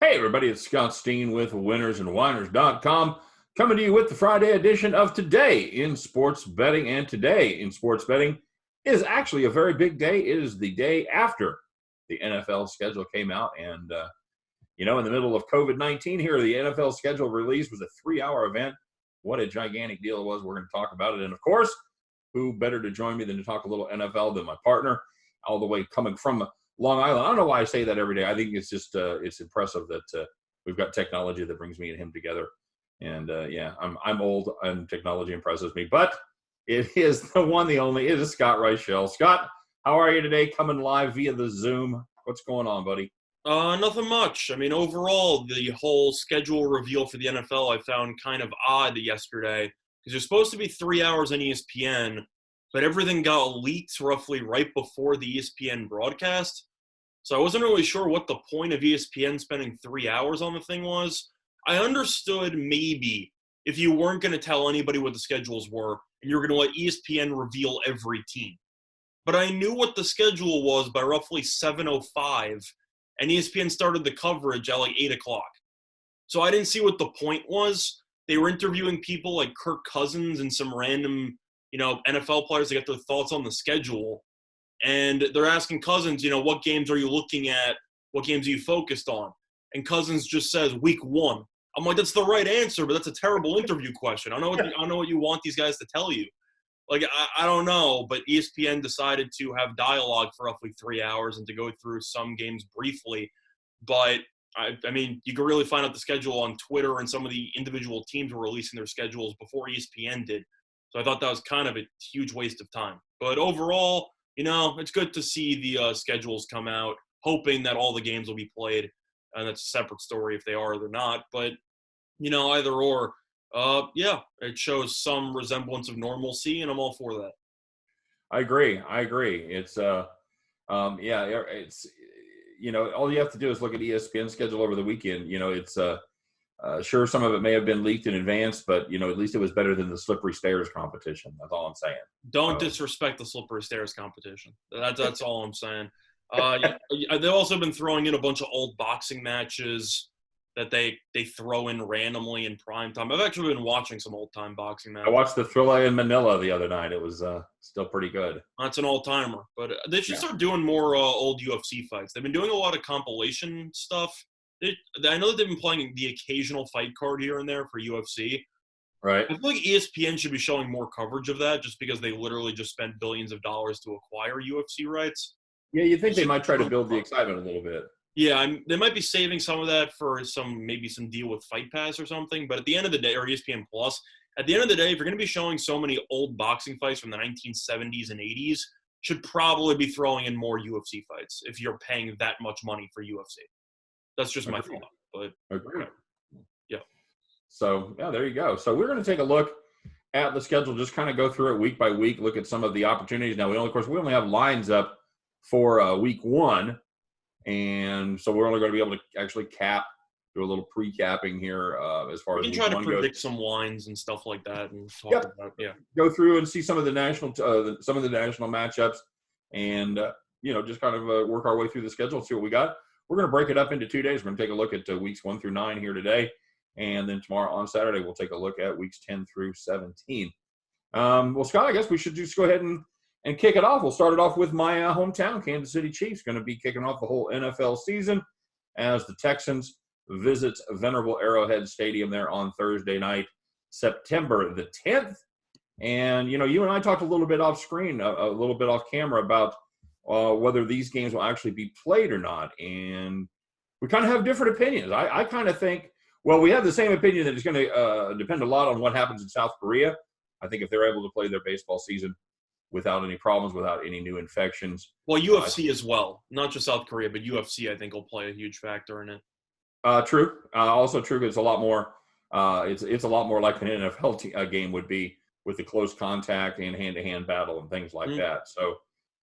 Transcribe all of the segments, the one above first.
Hey everybody, it's Scott Steen with winnersandwhiners.com coming to you with the Friday edition of Today in Sports Betting. And today in sports betting is actually a very big day. It is the day after the NFL schedule came out. And, in the middle of COVID-19 here, the NFL schedule release was a 3-hour event. What a gigantic deal it was. We're going to talk about it. And, of course, who better to join me than to talk a little NFL than my partner, all the way coming from Long Island. I don't know why I say that every day. I think it's just it's impressive that we've got technology that brings me and him together. And I'm old and technology impresses me, but it is the one, the only. It is Scott Reichel. Scott, how are you today? Coming live via the Zoom. What's going on, buddy? Nothing much. I mean, overall, the whole schedule reveal for the NFL I found kind of odd yesterday because there's supposed to be 3 hours on ESPN, but everything got leaked roughly right before the ESPN broadcast. So I wasn't really sure what the point of ESPN spending 3 hours on the thing was. I understood maybe if you weren't going to tell anybody what the schedules were and you were going to let ESPN reveal every team. But I knew what the schedule was by roughly 7:05, and ESPN started the coverage at like 8 o'clock. So I didn't see what the point was. They were interviewing people like Kirk Cousins and some random, NFL players to get their thoughts on the schedule. And they're asking Cousins, what games are you looking at? What games are you focused on? And Cousins just says week 1. I'm like, that's the right answer, but that's a terrible interview question. I don't know what you want these guys to tell you. Like, I don't know, but ESPN decided to have dialogue for roughly 3 hours and to go through some games briefly. But, I mean, you can really find out the schedule on Twitter, and some of the individual teams were releasing their schedules before ESPN did. So I thought that was kind of a huge waste of time. But overall, it's good to see the schedules come out, hoping that all the games will be played. And that's a separate story if they are or they're not. But, either or, it shows some resemblance of normalcy, and I'm all for that. I agree. It's, all you have to do is look at ESPN schedule over the weekend. It's, sure, some of it may have been leaked in advance, but, at least it was better than the slippery stairs competition. That's all I'm saying. Don't disrespect the slippery stairs competition. That's all I'm saying. They've also been throwing in a bunch of old boxing matches that they throw in randomly in prime time. I've actually been watching some old-time boxing matches. I watched the Thrilla in Manila the other night. It was still pretty good. That's an old-timer. But they should start doing more old UFC fights. They've been doing a lot of compilation stuff. I know that they've been playing the occasional fight card here and there for UFC. Right. I feel like ESPN should be showing more coverage of that just because they literally just spent billions of dollars to acquire UFC rights. Yeah, you think they might try to build the excitement a little bit. Yeah, they might be saving some of that for maybe some deal with Fight Pass or something. But at the end of the day, or ESPN Plus, at the end of the day, if you're going to be showing so many old boxing fights from the 1970s and 80s, should probably be throwing in more UFC fights if you're paying that much money for UFC. That's just my thought. But Agreed. Yeah. So, there you go. So we're going to take a look at the schedule, just kind of go through it week by week, look at some of the opportunities. Now, we only have lines up for week 1, and so we're only going to be able to actually do a little pre-capping here as far as we can try to predict some lines and stuff like that, and talk about go through and see some of the national matchups, and just kind of work our way through the schedule, see what we got. We're going to break it up into 2 days. We're going to take a look at weeks 1 through 9 here today, and then tomorrow on Saturday we'll take a look at weeks 10 through 17. Well, Scott, I guess we should just go ahead and kick it off. We'll start it off with my hometown, Kansas City Chiefs, going to be kicking off the whole NFL season as the Texans visit Venerable Arrowhead Stadium there on Thursday night, September the 10th. And, you and I talked a little bit off screen, a little bit off camera about whether these games will actually be played or not. And we kind of have different opinions. I kind of think, we have the same opinion that it's going to depend a lot on what happens in South Korea. I think if they're able to play their baseball season without any problems, without any new infections. Well, UFC as well, not just South Korea, but UFC I think will play a huge factor in it. True. Also true. It's a lot more. It's a lot more like an NFL game would be, with the close contact and hand-to-hand battle and things like that. So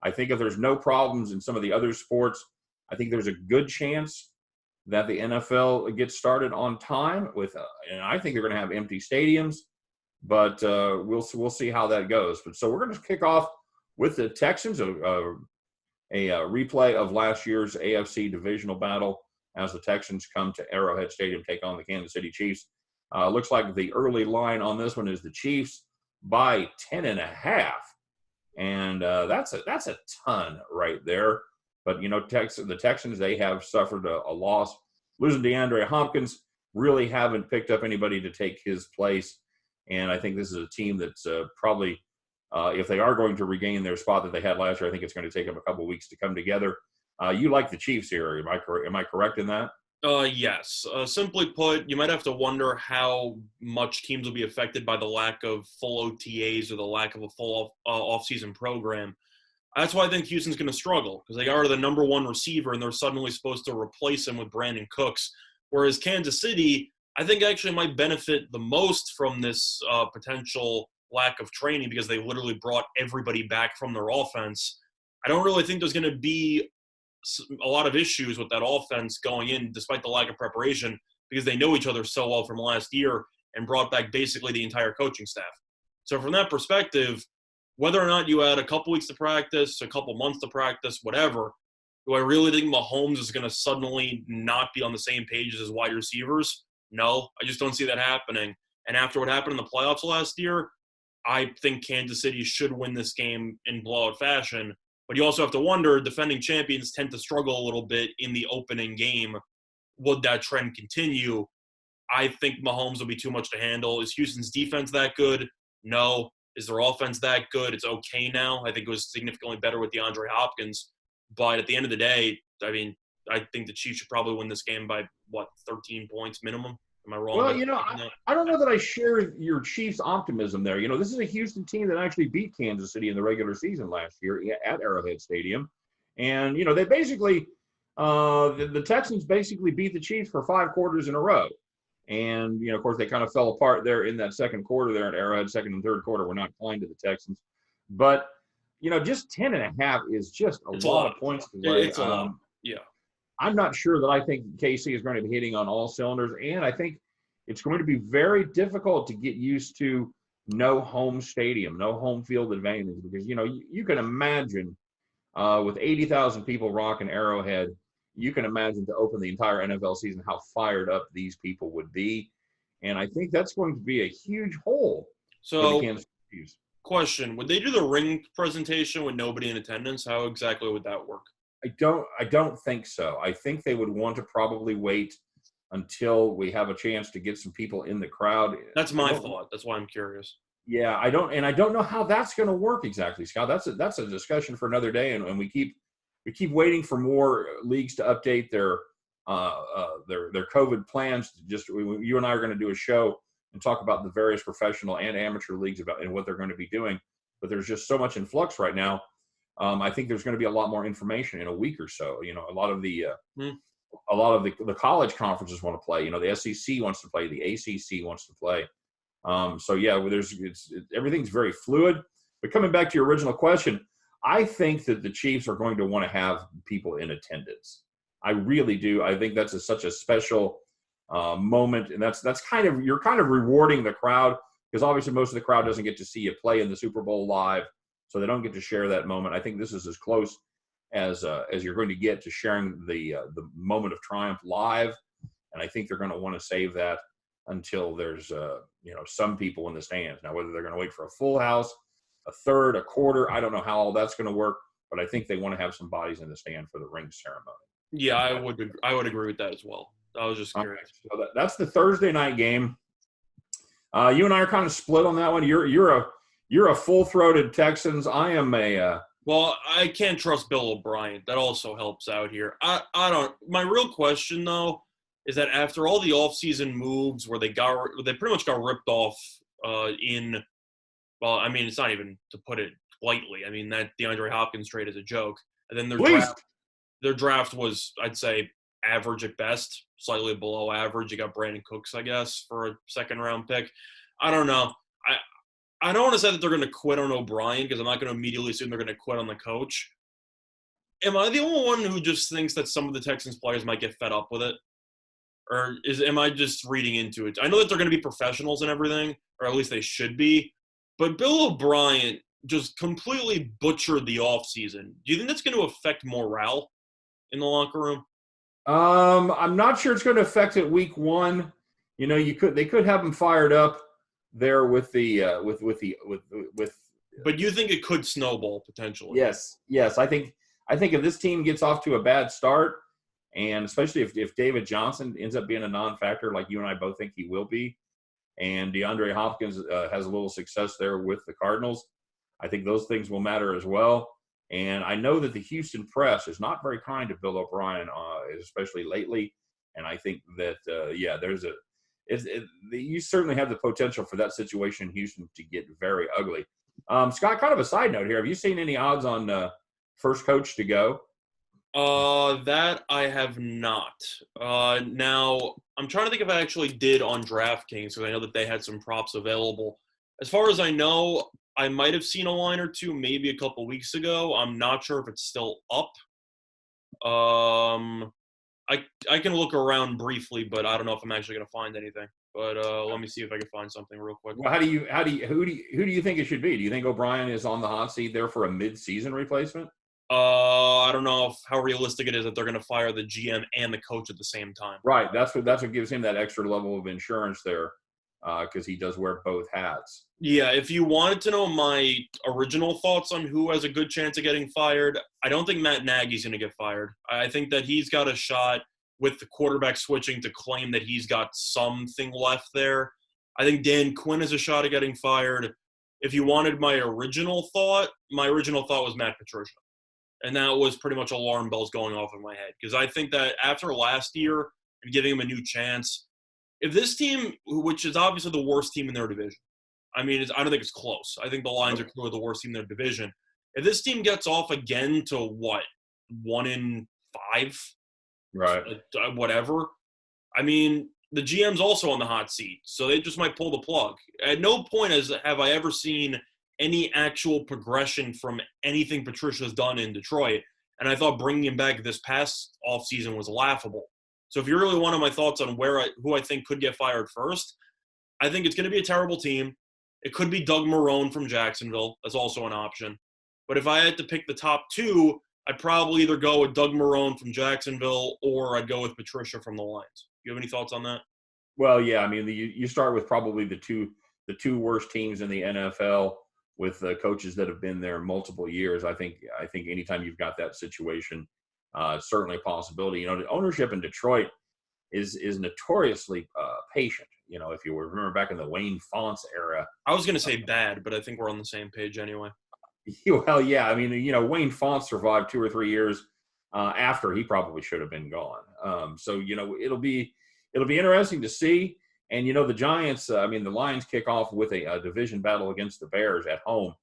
I think if there's no problems in some of the other sports, I think there's a good chance that the NFL gets started on time and I think they're going to have empty stadiums. But we'll see how that goes. But so we're going to kick off with the Texans, a replay of last year's AFC divisional battle as the Texans come to Arrowhead Stadium, take on the Kansas City Chiefs. Looks like the early line on this one is the Chiefs by 10.5. And that's a ton right there. But, the Texans, they have suffered a loss. Losing DeAndre Hopkins, really haven't picked up anybody to take his place. And I think this is a team that's probably, if they are going to regain their spot that they had last year, I think it's going to take them a couple of weeks to come together. You like the Chiefs here. Am I correct in that? Yes. Simply put, you might have to wonder how much teams will be affected by the lack of full OTAs or the lack of a full off-season program. That's why I think Houston's going to struggle, because they are the number one receiver, and they're suddenly supposed to replace him with Brandon Cooks. Whereas Kansas City, I think actually might benefit the most from this potential lack of training, because they literally brought everybody back from their offense. I don't really think there's going to be a lot of issues with that offense going in, despite the lack of preparation, because they know each other so well from last year and brought back basically the entire coaching staff. So from that perspective, whether or not you add a couple weeks to practice, a couple months to practice, whatever, do I really think Mahomes is going to suddenly not be on the same page as his wide receivers? No, I just don't see that happening. And after what happened in the playoffs last year, I think Kansas City should win this game in blowout fashion. But you also have to wonder, defending champions tend to struggle a little bit in the opening game. Would that trend continue? I think Mahomes will be too much to handle. Is Houston's defense that good? No. Is their offense that good? It's okay now. I think it was significantly better with DeAndre Hopkins. But at the end of the day, I mean, I think the Chiefs should probably win this game by, 13 points minimum? Am I wrong? Well, I don't know that I share your Chiefs' optimism there. This is a Houston team that actually beat Kansas City in the regular season last year at Arrowhead Stadium. And, they basically the Texans basically beat the Chiefs for 5 quarters in a row. And, of course, they kind of fell apart there in that second quarter there at Arrowhead. Second and third quarter were not kind to the Texans. But, just 10.5 is just a lot of points to play. It's a lot. Yeah. I'm not sure that I think KC is going to be hitting on all cylinders. And I think it's going to be very difficult to get used to no home stadium, no home field advantage. Because, you can imagine with 80,000 people rocking Arrowhead, you can imagine to open the entire NFL season how fired up these people would be. And I think that's going to be a huge hole for the Kansas City Chiefs. Question, would they do the ring presentation with nobody in attendance? How exactly would that work? I don't think so. I think they would want to probably wait until we have a chance to get some people in the crowd. That's my thought. That's why I'm curious. Yeah, I don't know how that's going to work exactly, Scott. That's a discussion for another day, and we keep waiting for more leagues to update their COVID plans. You and I are going to do a show and talk about the various professional and amateur leagues and what they're going to be doing. But there's just so much in flux right now. I think there's going to be a lot more information in a week or so. A lot of the college conferences want to play. The SEC wants to play. The ACC wants to play. Everything's very fluid. But coming back to your original question, I think that the Chiefs are going to want to have people in attendance. I really do. I think that's such a special moment, and that's you're kind of rewarding the crowd, because obviously most of the crowd doesn't get to see you play in the Super Bowl live. So they don't get to share that moment. I think this is as close as you're going to get to sharing the moment of triumph live, and I think they're going to want to save that until there's some people in the stands. Now, whether they're going to wait for a full house, a third, a quarter, I don't know how all that's going to work, but I think they want to have some bodies in the stand for the ring ceremony. Yeah, I would agree with that as well. I was just curious. So that's the Thursday night game. You and I are kind of split on that one. You're a full-throated Texans. I am a well, I can't trust Bill O'Brien. That also helps out here. I don't. My real question though is that after all the offseason moves where they pretty much got ripped off well, I mean, it's not even, to put it lightly. I mean, that DeAndre Hopkins trade is a joke. And then their draft was, I'd say, average at best, slightly below average. You got Brandon Cooks, I guess, for a second-round pick. I don't know. I don't want to say that they're going to quit on O'Brien, because I'm not going to immediately assume they're going to quit on the coach. Am I the only one who just thinks that some of the Texans players might get fed up with it? Or am I just reading into it? I know that they're going to be professionals and everything, or at least they should be. But Bill O'Brien just completely butchered the offseason. Do you think that's going to affect morale in the locker room? I'm not sure it's going to affect it week one. They could have him fired up there with the with. But you think it could snowball potentially? Yes. I think if this team gets off to a bad start, and especially if David Johnson ends up being a non-factor, like you and I both think he will be, and DeAndre Hopkins has a little success there with the Cardinals, I think those things will matter as well. And I know that the Houston press is not very kind to Bill O'Brien, especially lately. And I think that, you certainly have the potential for that situation in Houston to get very ugly. Scott, kind of a side note here. Have you seen any odds on first coach to go? That I have not. Now, I'm trying to think if I actually did on DraftKings because I know that they had some props available. As far as I know, I might have seen a line or two maybe a couple weeks ago. I'm not sure if it's still up. I can look around briefly, but I don't know if I'm actually going to find anything. But let me see if I can find something real quick. Well, who do you think it should be? Do you think O'Brien is on the hot seat there for a mid-season replacement? I don't know how realistic it is that they're going to fire the GM and the coach at the same time. Right. That's what gives him that extra level of insurance there, because he does wear both hats. Yeah, if you wanted to know my original thoughts on who has a good chance of getting fired, I don't think Matt Nagy's going to get fired. I think that he's got a shot with the quarterback switching to claim that he's got something left there. I think Dan Quinn has a shot at getting fired. If you wanted my original thought was Matt Patricia. And that was pretty much alarm bells going off in my head. Because I think that after last year and giving him a new chance, if this team, which is obviously the worst team in their division, I don't think it's close. I think the Lions are clearly the worst team in their division. If this team gets off again to 1-5, right? Whatever. The GM's also on the hot seat, so they just might pull the plug. At no point have I ever seen any actual progression from anything Patricia's done in Detroit, and I thought bringing him back this past offseason was laughable. So if you really want my thoughts on who I think could get fired first, I think it's going to be a terrible team. It could be Doug Marrone from Jacksonville. That's also an option. But if I had to pick the top two, I'd probably either go with Doug Marrone from Jacksonville or I'd go with Patricia from the Lions. You have any thoughts on that? Well, yeah. You start with probably the two worst teams in the NFL with coaches that have been there multiple years. I think anytime you've got that situation, certainly a possibility. The ownership in Detroit is notoriously patient. If you remember back in the Wayne Fontes era. I was going to say bad, but I think we're on the same page anyway. Well, yeah. Wayne Fontes survived 2 or 3 years after he probably should have been gone. So it'll be interesting to see. And the Giants, the Lions kick off with a division battle against the Bears at home.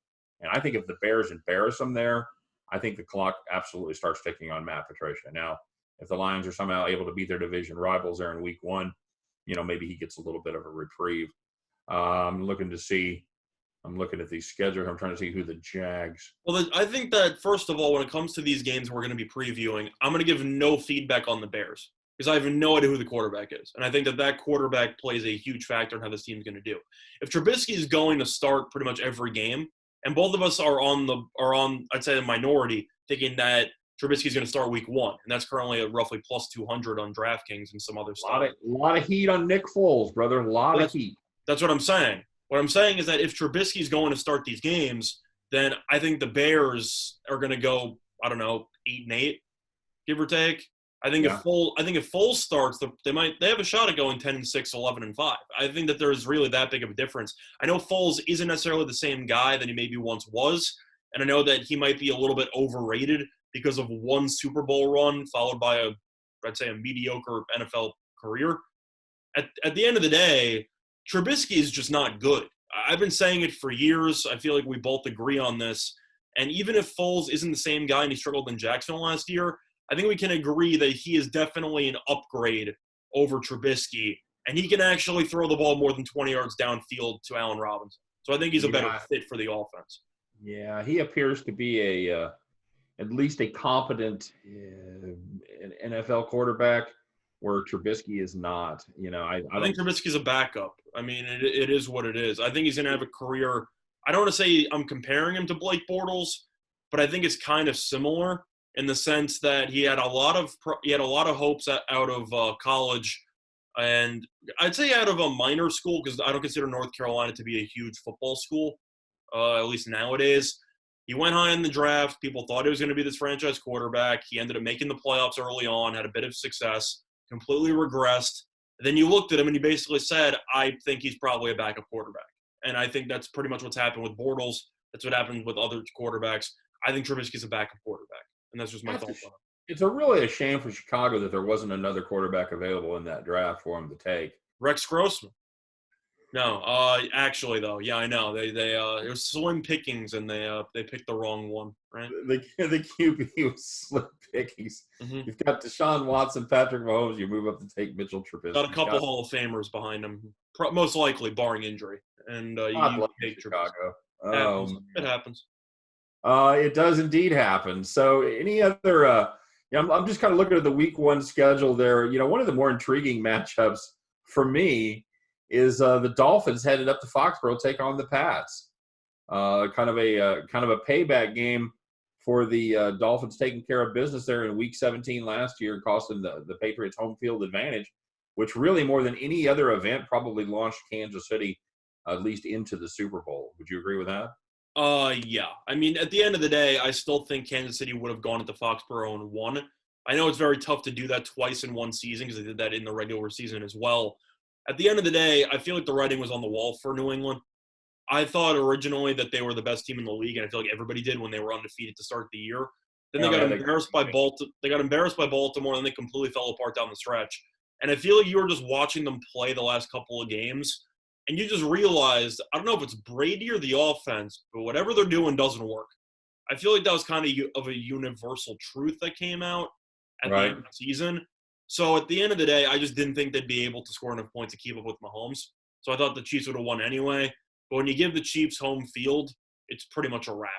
And I think if the Bears embarrass them there, I think the clock absolutely starts ticking on Matt Patricia. Now, if the Lions are somehow able to beat their division rivals there in week one, maybe he gets a little bit of a reprieve. I'm looking at these schedules. I'm trying to see who the Jags. Well, I think that, first of all, when it comes to these games we're going to be previewing, I'm going to give no feedback on the Bears because I have no idea who the quarterback is. And I think that quarterback plays a huge factor in how this team's going to do. If Trubisky is going to start pretty much every game, and both of us are on I'd say the minority, thinking that Trubisky's going to start week one, and that's currently at roughly plus 200 on DraftKings and some other stuff. A lot of heat on Nick Foles, brother. A lot of heat. That's what I'm saying. What I'm saying is that if Trubisky's going to start these games, then I think the Bears are going to go, 8-8, give or take. I think if Foles starts, they have a shot at going 10-6, 11-5. I think that there's really that big of a difference. I know Foles isn't necessarily the same guy that he maybe once was, and I know that he might be a little bit overrated because of one Super Bowl run followed by a mediocre NFL career. At the end of the day, Trubisky is just not good. I've been saying it for years. I feel like we both agree on this. And even if Foles isn't the same guy and he struggled in Jacksonville last year, I think we can agree that he is definitely an upgrade over Trubisky. And he can actually throw the ball more than 20 yards downfield to Allen Robinson. So I think he's a better fit for the offense. Yeah, he appears to be at least a competent NFL quarterback, where Trubisky is not. I think Trubisky's a backup. It is what it is. I think he's going to have a career. I don't want to say I'm comparing him to Blake Bortles, but I think it's kind of similar. in the sense that he had a lot of hopes out of college, and I'd say out of a minor school, because I don't consider North Carolina to be a huge football school, at least nowadays. He went high in the draft. People thought he was going to be this franchise quarterback. He ended up making the playoffs early on, had a bit of success, completely regressed. Then you looked at him and he basically said, I think he's probably a backup quarterback. And I think that's pretty much what's happened with Bortles. That's what happened with other quarterbacks. I think Trubisky's a backup quarterback. And that's just my thought on it. It's really a shame for Chicago that there wasn't another quarterback available in that draft for him to take. Rex Grossman. No, actually though, yeah, I know. It was slim pickings, and they picked the wrong one, right? The QB was slim pickings. Mm-hmm. You've got Deshaun Watson, Patrick Mahomes. You move up to take Mitchell Trubisky. Got a couple Hall of Famers behind him, most likely barring injury. And you take Chicago. It happens. It does indeed happen. So, any other? I'm just kind of looking at the Week 1 schedule there. One of the more intriguing matchups for me is the Dolphins headed up to Foxborough take on the Pats. Kind of a payback game for the Dolphins taking care of business there in Week 17 last year, costing the Patriots home field advantage, which really more than any other event probably launched Kansas City at least into the Super Bowl. Would you agree with that? Yeah. I mean, at the end of the day, I still think Kansas City would have gone into Foxborough and won. I know it's very tough to do that twice in one season because they did that in the regular season as well. At the end of the day, I feel like the writing was on the wall for New England. I thought originally that they were the best team in the league, and I feel like everybody did when they were undefeated to start the year. Then they got embarrassed by Baltimore. They got embarrassed by Baltimore, and they completely fell apart down the stretch. And I feel like you were just watching them play the last couple of games, and you just realized, I don't know if it's Brady or the offense, but whatever they're doing doesn't work. I feel like that was kind of a universal truth that came out at the end of the season. So at the end of the day, I just didn't think they'd be able to score enough points to keep up with Mahomes. So I thought the Chiefs would have won anyway. But when you give the Chiefs home field, it's pretty much a wrap.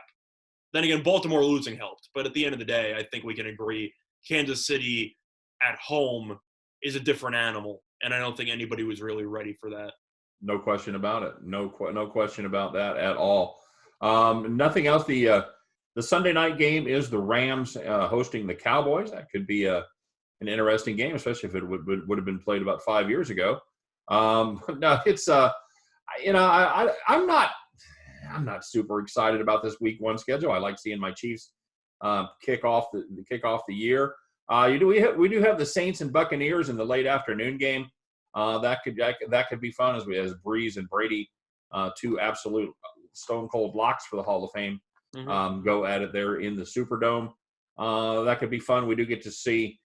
Then again, Baltimore losing helped. But at the end of the day, I think we can agree Kansas City at home is a different animal. And I don't think anybody was really ready for that. No question about it. No question about that at all. Nothing else. The Sunday night game is the Rams hosting the Cowboys. That could be an interesting game, especially if it would have been played about 5 years ago. No, it's I'm not super excited about this Week 1 schedule. I like seeing my Chiefs kick off the year. We do have the Saints and Buccaneers in the late afternoon game. That could be fun as Breeze and Brady, two absolute stone cold locks for the Hall of Fame, go at it there in the Superdome. That could be fun. We do get to see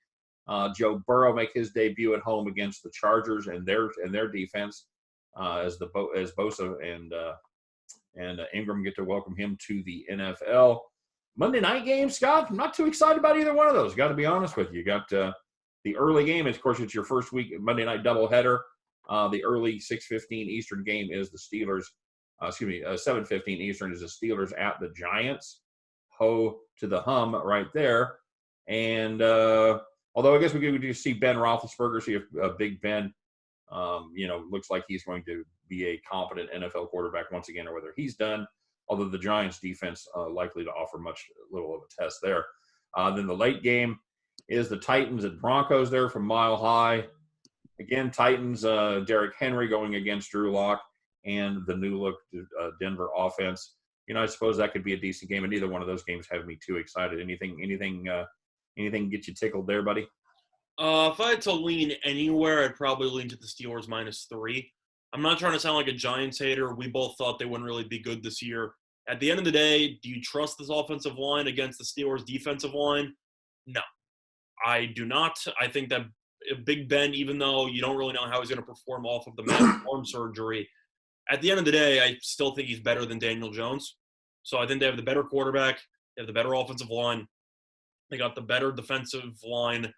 Joe Burrow make his debut at home against the Chargers and their defense, as Bosa and Ingram get to welcome him to the NFL. Monday night game, Scott, I'm not too excited about either one of those. Got to be honest with you. Got the early game. Of course, it's your first week Monday night doubleheader. The early 6:15 Eastern game is the Steelers. 7:15 Eastern is the Steelers at the Giants. Ho to the hum right there. And although I guess we could see Ben Roethlisberger, see if Big Ben, looks like he's going to be a competent NFL quarterback once again, or whether he's done. Although the Giants defense likely to offer little of a test there. Then the late game is the Titans at Broncos there from Mile High. Again, Titans, Derrick Henry going against Drew Lock and the new look Denver offense. I suppose that could be a decent game, and neither one of those games have me too excited. Anything get you tickled there, buddy? If I had to lean anywhere, I'd probably lean to the Steelers -3. I'm not trying to sound like a Giants hater. We both thought they wouldn't really be good this year. At the end of the day, do you trust this offensive line against the Steelers' defensive line? No, I do not. I think that Big Ben, even though you don't really know how he's going to perform off of the massive arm surgery, at the end of the day, I still think he's better than Daniel Jones. So I think they have the better quarterback. They have the better offensive line. They got the better defensive line.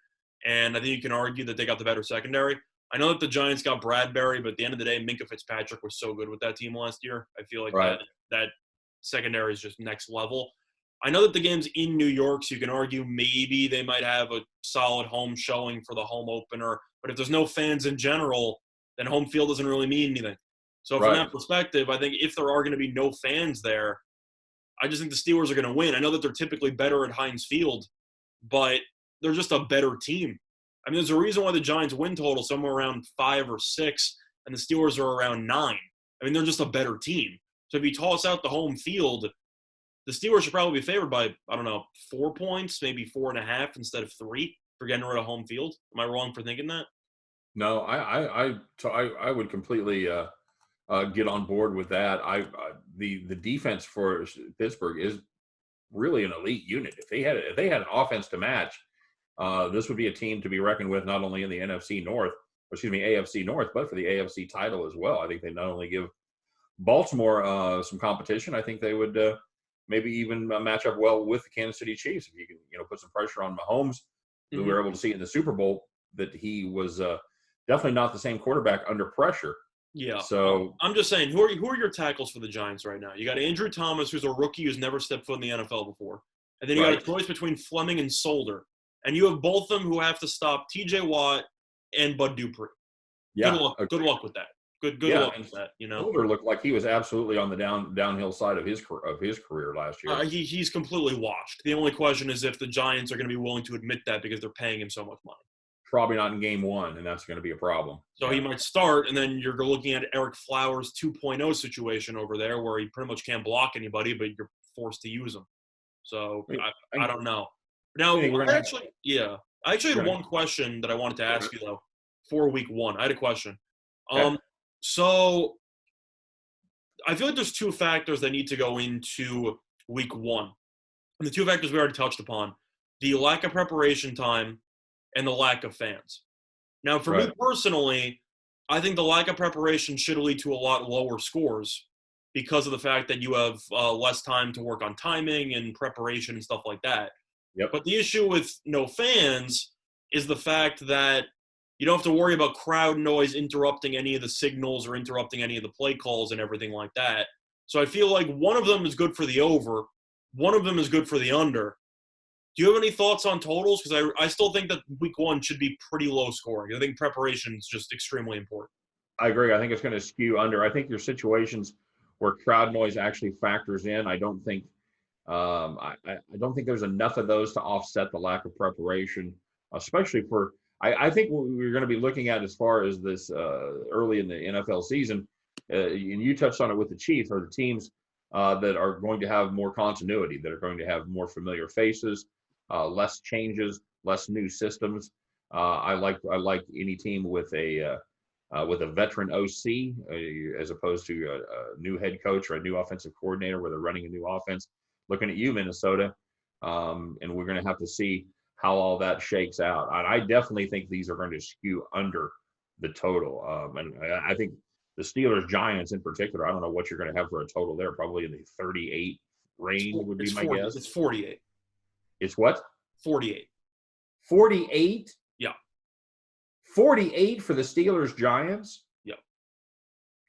And I think you can argue that they got the better secondary. I know that the Giants got Bradbury, but at the end of the day, Minkah Fitzpatrick was so good with that team last year. I feel like that secondary is just next level. I know that the game's in New York, so you can argue maybe they might have a solid home showing for the home opener. But if there's no fans in general, then home field doesn't really mean anything. So from that perspective, I think if there are going to be no fans there, I just think the Steelers are going to win. I know that they're typically better at Heinz Field, but they're just a better team. I mean, there's a reason why the Giants win total somewhere around 5 or 6, and the Steelers are around 9. I mean, they're just a better team. So if you toss out the home field, the Steelers should probably be favored by, 4 points, maybe 4.5 instead of 3 for getting rid of home field. Am I wrong for thinking that? No, I would completely get on board with that. The defense for Pittsburgh is really an elite unit. If they had an offense to match, this would be a team to be reckoned with, not only in the AFC North, but for the AFC title as well. I think they not only give Baltimore some competition, I think they would maybe even match up well with the Kansas City Chiefs if you can, put some pressure on Mahomes, who we were able to see in the Super Bowl that he was definitely not the same quarterback under pressure. Yeah. So I'm just saying, who are your tackles for the Giants right now? You got Andrew Thomas, who's a rookie who's never stepped foot in the NFL before, and then you got a choice between Fleming and Solder, and you have both of them who have to stop T.J. Watt and Bud Dupree. Yeah, good luck with that. Good luck with that. Solder looked like he was absolutely on the downhill side of his career last year. He's completely washed. The only question is if the Giants are going to be willing to admit that because they're paying him so much money. Probably not in game 1, and that's going to be a problem. So he might start, and then you're looking at Eric Flowers 2.0 situation over there where he pretty much can't block anybody, but you're forced to use him. So I don't know. Now, I actually had one question that I wanted to ask you, though, for week 1. I had a question. So I feel like there's 2 factors that need to go into week 1. And the 2 factors we already touched upon, the lack of preparation time and the lack of fans. Now, for me personally, I think the lack of preparation should lead to a lot lower scores because of the fact that you have less time to work on timing and preparation and stuff like that. Yep. But the issue with no fans is the fact that you don't have to worry about crowd noise interrupting any of the signals or interrupting any of the play calls and everything like that. So I feel like one of them is good for the over, one of them is good for the under. Do you have any thoughts on totals? Because I still think that week 1 should be pretty low scoring. I think preparation is just extremely important. I agree. I think it's going to skew under. I think your situations where crowd noise actually factors in, I don't think there's enough of those to offset the lack of preparation, especially for I think what we're going to be looking at as far as this early in the NFL season, and you touched on it with the Chiefs, are the teams that are going to have more continuity, that are going to have more familiar faces, less changes, less new systems. I like any team with a veteran OC as opposed to a new head coach or a new offensive coordinator where they're running a new offense. Looking at you, Minnesota, and we're going to have to see how all that shakes out. I definitely think these are going to skew under the total. And I think the Steelers Giants in particular, I don't know what you're going to have for a total there. Probably in the 38 range would be my guess. It's 48. It's what? 48. 48? Yeah. 48 for the Steelers Giants? Yeah.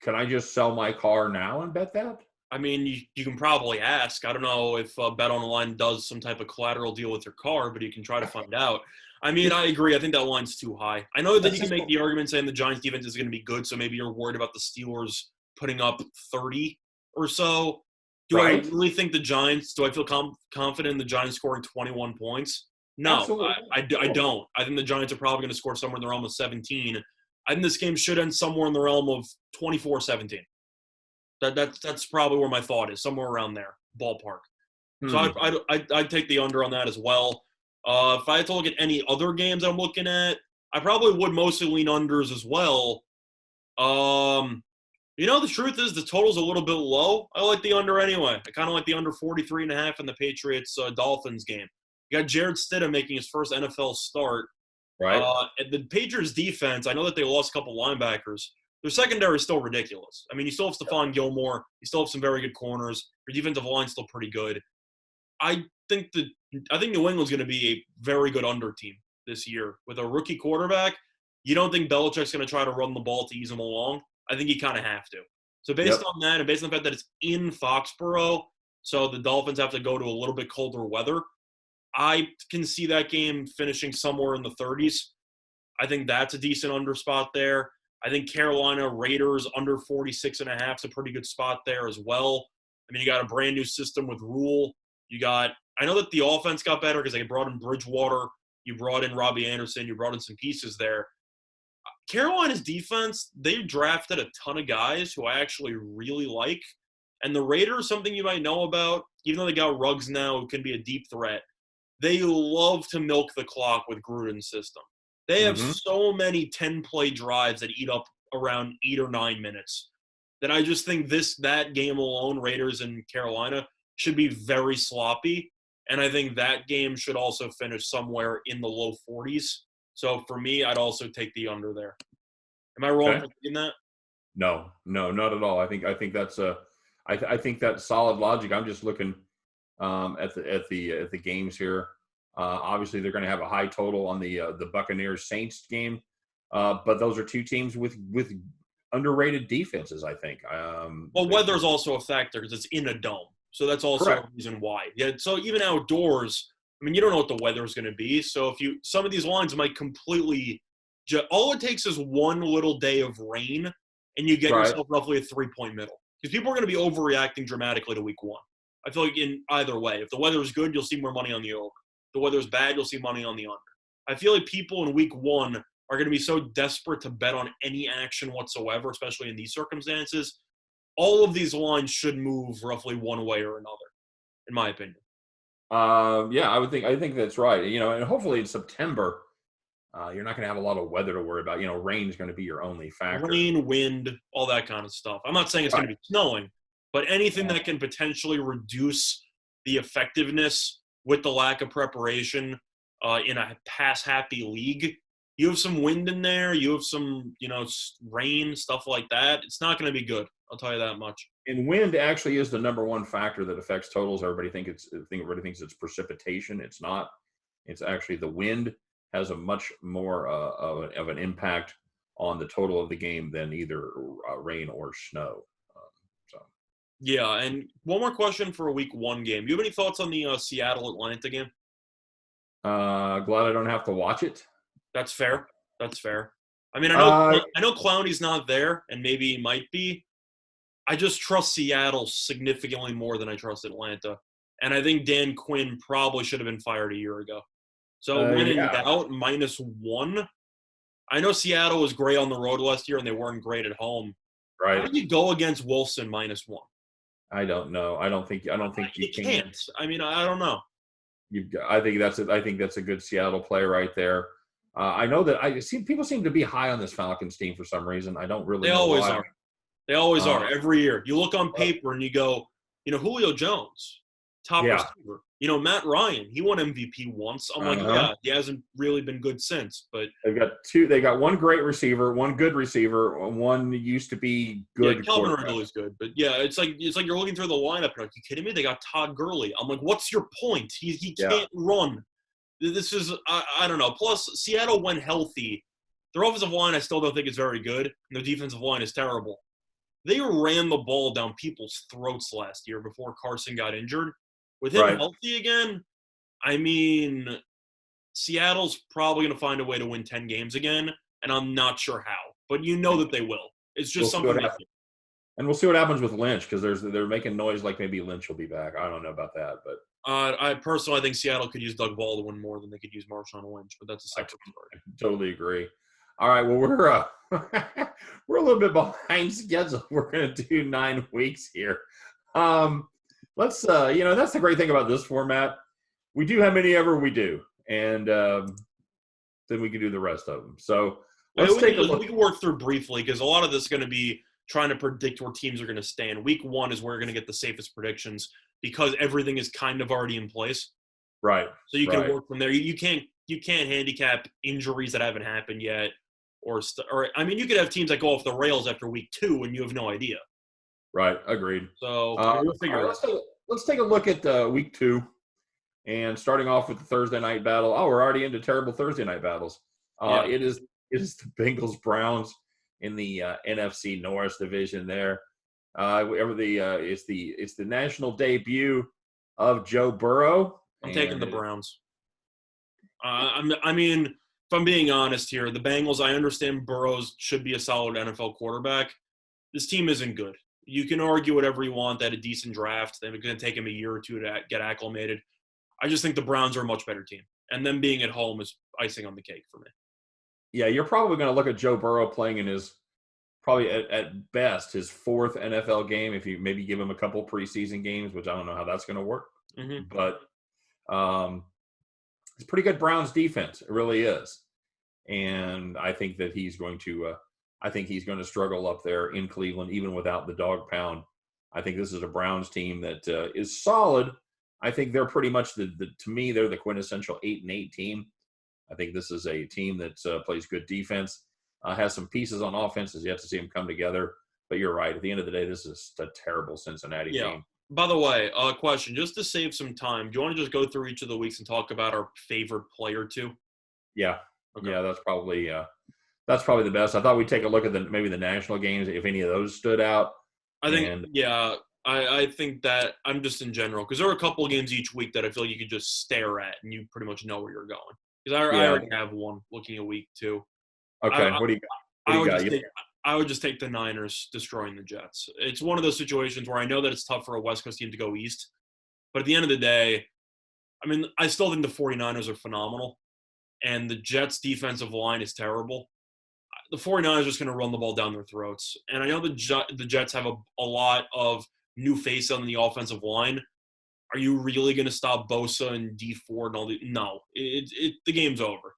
Can I just sell my car now and bet that? I mean, you can probably ask. I don't know if Bet on the Line does some type of collateral deal with your car, but you can try to find out. I mean, I agree. I think that line's too high. I know that you can make the argument saying the Giants defense is going to be good, so maybe you're worried about the Steelers putting up 30 or so. Do I really think the Giants – do I feel confident in the Giants scoring 21 points? No, I don't. I think the Giants are probably going to score somewhere in the realm of 17. I think this game should end somewhere in the realm of 24-17. That's probably where my thought is, somewhere around there, ballpark. So I'd take the under on that as well. If I had to look at any other games I'm looking at, I probably would mostly lean unders as well. The truth is the total's a little bit low. I like the under anyway. I kind of like the under 43.5 in the Patriots Dolphins game. You got Jared Stidham making his first NFL start. Right. And the Patriots defense, I know that they lost a couple linebackers. Their secondary is still ridiculous. I mean, you still have Stephon Gilmore. You still have some very good corners. Your defensive line's still pretty good. I think New England's going to be a very good under team this year. With a rookie quarterback, you don't think Belichick's going to try to run the ball to ease him along? I think you kind of have to. So based on that and based on the fact that it's in Foxborough, so the Dolphins have to go to a little bit colder weather, I can see that game finishing somewhere in the 30s. I think that's a decent under spot there. I think Carolina Raiders under 46.5 is a pretty good spot there as well. I mean, you got a brand new system with Rule. You got I know that the offense got better because they brought in Bridgewater, you brought in Robbie Anderson, you brought in some pieces there. Carolina's defense, they drafted a ton of guys who I actually really like. And the Raiders, something you might know about, even though they got Ruggs now who can be a deep threat, they love to milk the clock with Gruden's system. They have so many 10-play drives that eat up around 8 or 9 minutes that I just think that game alone, Raiders and Carolina, should be very sloppy. And I think that game should also finish somewhere in the low 40s. So for me, I'd also take the under there. Am I wrong for thinking that? No, not at all. I think that's I think that's solid logic. I'm just looking at the games here. Obviously, they're going to have a high total on the Buccaneers Saints game, but those are two teams with underrated defenses. I think. Well, weather's also a factor because it's in a dome, so that's also a reason why. Yeah. So even outdoors, I mean, you don't know what the weather is going to be. So some of these lines might completely. All it takes is one little day of rain, and you get yourself roughly a 3-point middle. Because people are going to be overreacting dramatically to week 1. I feel like in either way, if the weather is good, you'll see more money on the over. If the weather is bad, you'll see money on the under. I feel like people in week 1 are going to be so desperate to bet on any action whatsoever, especially in these circumstances. All of these lines should move roughly one way or another, in my opinion. Yeah, I think that's right. And hopefully in September, you're not going to have a lot of weather to worry about. Rain is going to be your only factor. Rain, wind, all that kind of stuff. I'm not saying it's going to be snowing, but anything that can potentially reduce the effectiveness with the lack of preparation in a pass-happy league. You have some wind in there. You have some, rain, stuff like that. It's not going to be good. I'll tell you that much. And wind actually is the number one factor that affects totals. Everybody thinks it's precipitation. It's not. It's actually the wind has a much more of an impact on the total of the game than either rain or snow. Yeah, and one more question for a week 1 game. Do you have any thoughts on the Seattle-Atlanta game? Glad I don't have to watch it. That's fair. I mean, I know Clowney's not there, and maybe he might be. I just trust Seattle significantly more than I trust Atlanta. And I think Dan Quinn probably should have been fired a year ago. So when in doubt, -1. I know Seattle was great on the road last year, and they weren't great at home. Right. How do you go against Wilson -1? I don't know. I don't think you can't. I mean, I don't know. I think that's a good Seattle play right there. I know that people seem to be high on this Falcons team for some reason. I don't really. They know always why. are. They always are every year. You look on paper and you go, Julio Jones, top receiver. Matt Ryan, he won MVP once. I'm like, yeah, he hasn't really been good since. But they've got two. They got one great receiver, one good receiver, one used to be good. Yeah, Calvin Ridley's good, but yeah, it's like you're looking through the lineup. Are you kidding me? They got Todd Gurley. I'm like, what's your point? He can't run. This is I don't know. Plus, Seattle went healthy. Their offensive line, I still don't think is very good. And their defensive line is terrible. They ran the ball down people's throats last year before Carson got injured. With him healthy again, I mean, Seattle's probably going to find a way to win 10 games again, and I'm not sure how. But that they will. It's just something. And we'll see what happens with Lynch because they're making noise like maybe Lynch will be back. I don't know about that, but I personally think Seattle could use Doug Baldwin more than they could use Marshawn Lynch, but that's a separate story. I totally agree. All right, well we're we're a little bit behind schedule. We're going to do 9 weeks here. Let's that's the great thing about this format. We do how many ever we do, and then we can do the rest of them. So let's take a look. We can work through briefly because a lot of this is going to be trying to predict where teams are going to stand. Week 1 is where we're going to get the safest predictions because everything is kind of already in place. Right. So you can work from there. You can't handicap injuries that haven't happened yet, or I mean, you could have teams that go off the rails after week 2 and you have no idea. Right. Agreed. So we'll figure it out. Let's take a look at week 2, and starting off with the Thursday night battle. Oh, we're already into terrible Thursday night battles. It is the Bengals Browns in the NFC North division. There, it's the national debut of Joe Burrow. I'm taking the Browns. I mean, if I'm being honest here, the Bengals. I understand Burrows should be a solid NFL quarterback. This team isn't good. You can argue whatever you want. They had a decent draft. They're going to take him a year or two to get acclimated. I just think the Browns are a much better team. And them being at home is icing on the cake for me. Yeah, you're probably going to look at Joe Burrow playing in his probably at best his fourth NFL game if you maybe give him a couple preseason games, which I don't know how that's going to work. Mm-hmm. But it's pretty good Browns defense. It really is. And I think that he's going to struggle up there in Cleveland, even without the dog pound. I think this is a Browns team that is solid. I think they're pretty much to me, they're the quintessential 8-8 team. I think this is a team that plays good defense, has some pieces on offense. As yet to see them come together. But you're right. At the end of the day, this is a terrible Cincinnati team. By the way, question, just to save some time, do you want to just go through each of the weeks and talk about our favorite player too? Yeah. Okay. Yeah, that's probably the best. I thought we'd take a look at maybe the national games, if any of those stood out. I think, I think that I'm just in general, because there are a couple of games each week that I feel like you could just stare at and you pretty much know where you're going. Because I already have one looking at week 2. Okay, what do you got? I would just take the Niners destroying the Jets. It's one of those situations where I know that it's tough for a West Coast team to go east, but at the end of the day, I mean, I still think the 49ers are phenomenal, and the Jets' defensive line is terrible. The 49ers are just going to run the ball down their throats. And I know the Jets have a lot of new faces on the offensive line. Are you really going to stop Bosa and D Ford and all the – no. The game's over.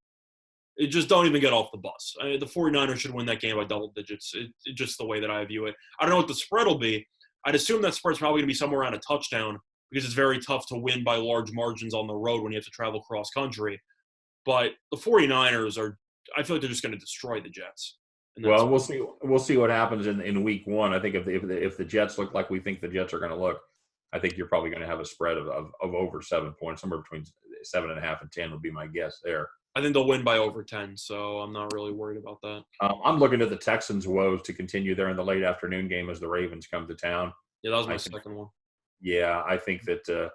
Just don't even get off the bus. The 49ers should win that game by double digits. It's just the way that I view it. I don't know what the spread will be. I'd assume that spread's probably going to be somewhere around a touchdown because it's very tough to win by large margins on the road when you have to travel cross country. But the 49ers I feel like they're just going to destroy the Jets. Well, we'll see what happens in week 1. I think if the Jets look like we think the Jets are going to look, I think you're probably going to have a spread of over 7 points, somewhere between 7.5 and 10 would be my guess there. I think they'll win by over 10, so I'm not really worried about that. I'm looking at the Texans' woes to continue there in the late afternoon game as the Ravens come to town. Yeah, that was my second one. Yeah, I think that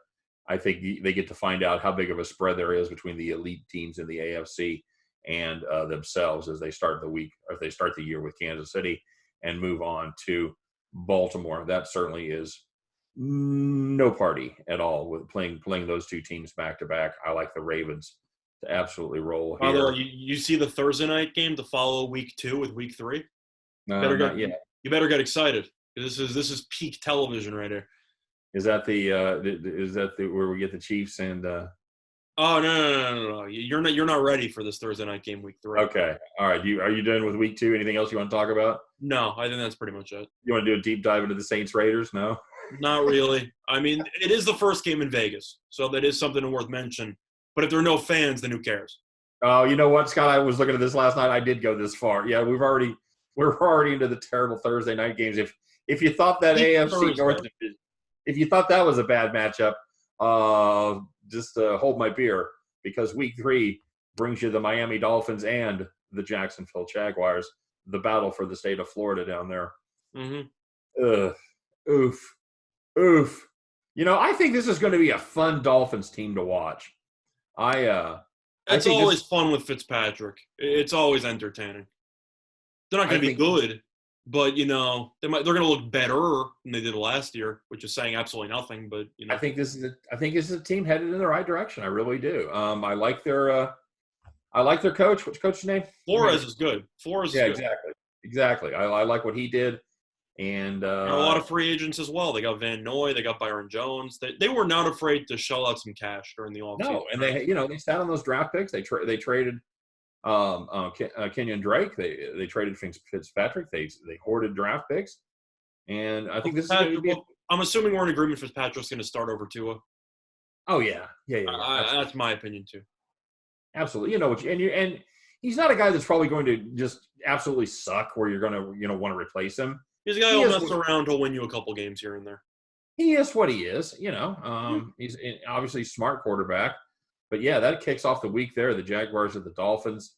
they get to find out how big of a spread there is between the elite teams in the AFC and themselves as they start the week, or if they start the year with Kansas City and move on to Baltimore. That certainly is no party at all with playing those two teams back to back. I like the Ravens to absolutely roll here. By the way, you see the Thursday night game to follow week 2 with week 3? Not yet. You better get excited. This is peak television right here. Is that the where we get the Chiefs and? Oh no! You're not ready for this Thursday night game, week 3. Okay, all right. Are you done with week 2? Anything else you want to talk about? No, I think that's pretty much it. You want to do a deep dive into the Saints Raiders? No. Not really. I mean, it is the first game in Vegas, so that is something worth mentioning. But if there are no fans, then who cares? Oh, you know what, Scott? I was looking at this last night. I did go this far. Yeah, we're already into the terrible Thursday night games. If you thought that AFC North division, if you thought that was a bad matchup, just hold my beer, because week 3 brings you the Miami Dolphins and the Jacksonville Jaguars, the battle for the state of Florida down there. Mm-hmm. Oof. You know, I think this is going to be a fun Dolphins team to watch. It's always fun with Fitzpatrick. It's always entertaining. They're not going to be good, but they're going to look better than they did last year, which is saying absolutely nothing. But I think this is a team headed in the right direction. I really do. I like their coach. What's coach's name? Flores is good. Flores is good. Exactly. I like what he did. And a lot of free agents as well. They got Van Noy. They got Byron Jones. They were not afraid to shell out some cash during the offseason. No, and they sat on those draft picks. They traded Kenyon Drake. They traded Fitzpatrick. They hoarded draft picks, and I think this is going to be. I'm assuming we're in agreement. Fitzpatrick's going to start over Tua. Oh yeah. That's my opinion too. Absolutely, and he's not a guy that's probably going to just absolutely suck where you're going to want to replace him. He's a guy who'll mess around. He'll win you a couple games here and there. He is what he is, He's obviously a smart quarterback. But, yeah, that kicks off the week there, the Jaguars and the Dolphins.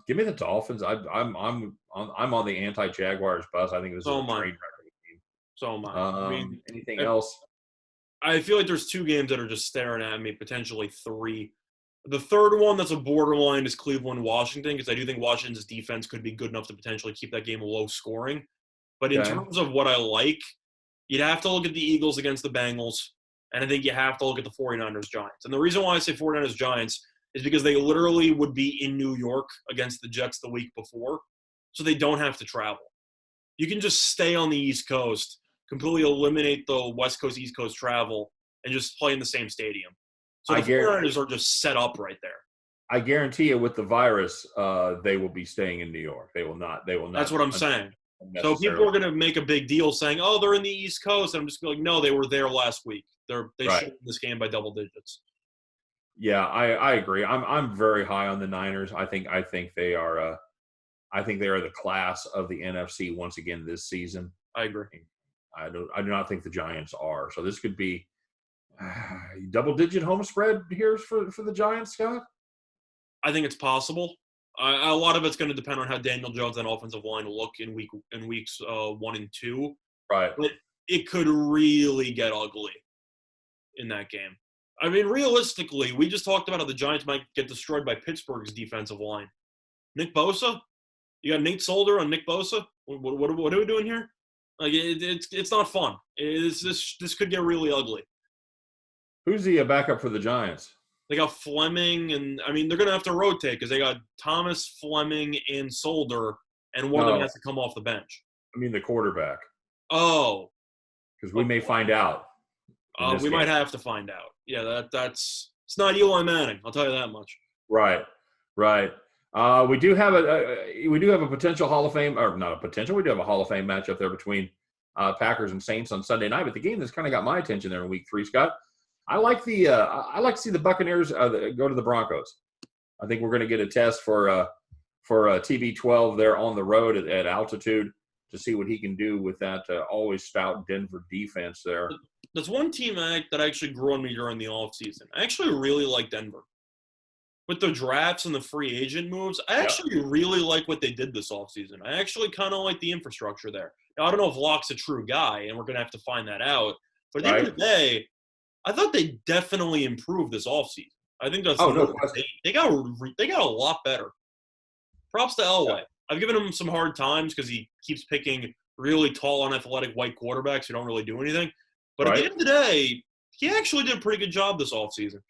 Give me the Dolphins. I'm on the anti-Jaguars bus. I think this is a train wreck team. So am I. Anything else? I feel like there's 2 games that are just staring at me, potentially 3. The third one that's a borderline is Cleveland-Washington, because I do think Washington's defense could be good enough to potentially keep that game low scoring. But in terms of what I like, you'd have to look at the Eagles against the Bengals. And I think you have to look at the 49ers-Giants. And the reason why I say 49ers-Giants is because they literally would be in New York against the Jets the week before, so they don't have to travel. You can just stay on the East Coast, completely eliminate the West Coast, East Coast travel, and just play in the same stadium. So the 49ers are just set up right there. I guarantee you with the virus, they will be staying in New York. They will not. That's what I'm saying. So people are going to make a big deal saying, oh, they're in the East Coast. And I'm just like, no, they were there last week. They should win this game by double digits. Yeah, I agree. I'm very high on the Niners. I think they are the class of the NFC once again this season. I agree. I do not think the Giants are. So this could be double-digit home spread here for the Giants, Scott? I think it's possible. A lot of it's going to depend on how Daniel Jones and offensive line look in weeks 1 and 2. Right. But it could really get ugly in that game. I mean, realistically, we just talked about how the Giants might get destroyed by Pittsburgh's defensive line. Nick Bosa? You got Nate Solder on Nick Bosa? What are we doing here? Like it's not fun. This could get really ugly. Who's the backup for the Giants? They got Fleming, and I mean they're gonna have to rotate because they got Thomas, Fleming, and Solder, and one of them has to come off the bench. I mean the quarterback. Oh, because we may find out. We might have to find out. Yeah, it's not Eli Manning. I'll tell you that much. Right. We do have a potential Hall of Fame, or not a potential. We do have a Hall of Fame matchup there between Packers and Saints on Sunday night. But the game that's kind of got my attention there in Week 3, Scott. I like to see the Buccaneers go to the Broncos. I think we're going to get a test for TB12 there on the road at altitude to see what he can do with that always stout Denver defense there. There's one team that actually grew on me during the offseason. I actually really like Denver. With the drafts and the free agent moves, I actually really like what they did this offseason. I actually kind of like the infrastructure there. Now, I don't know if Locke's a true guy, and we're going to have to find that out. But at the end of the day, I thought they definitely improved this offseason. I think that's they got a lot better. Props to Elway. I've given him some hard times because he keeps picking really tall and athletic white quarterbacks who don't really do anything. But at the end of the day, he actually did a pretty good job this offseason.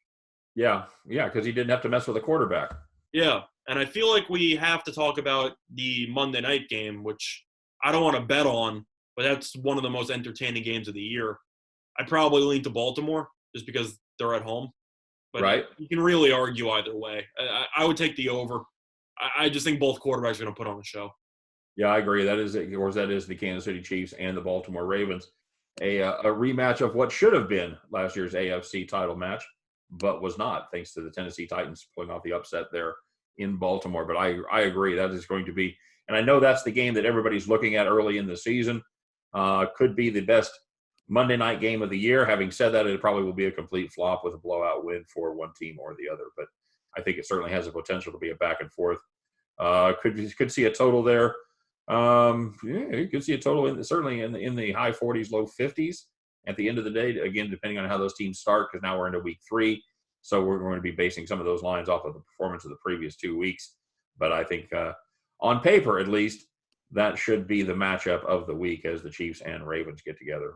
Yeah, because he didn't have to mess with a quarterback. Yeah, and I feel like we have to talk about the Monday night game, which I don't want to bet on, but that's one of the most entertaining games of the year. I'd probably lean to Baltimore just because they're at home. But you can really argue either way. I would take the over. I just think both quarterbacks are going to put on the show. Yeah, I agree. That is the Kansas City Chiefs and the Baltimore Ravens. A rematch of what should have been last year's AFC title match, but was not, thanks to the Tennessee Titans pulling off the upset there in Baltimore. But I agree. That is going to be – and I know that's the game that everybody's looking at early in the season. Could be the best Monday night game of the year. Having said that, it probably will be a complete flop with a blowout win for one team or the other. But I think it certainly has the potential to be a back and forth. Could see a total there. You could see a total certainly in the high 40s, low 50s. At the end of the day, again, depending on how those teams start, because now we're into Week 3, so we're going to be basing some of those lines off of the performance of the previous 2 weeks. But I think on paper, at least, that should be the matchup of the week as the Chiefs and Ravens get together.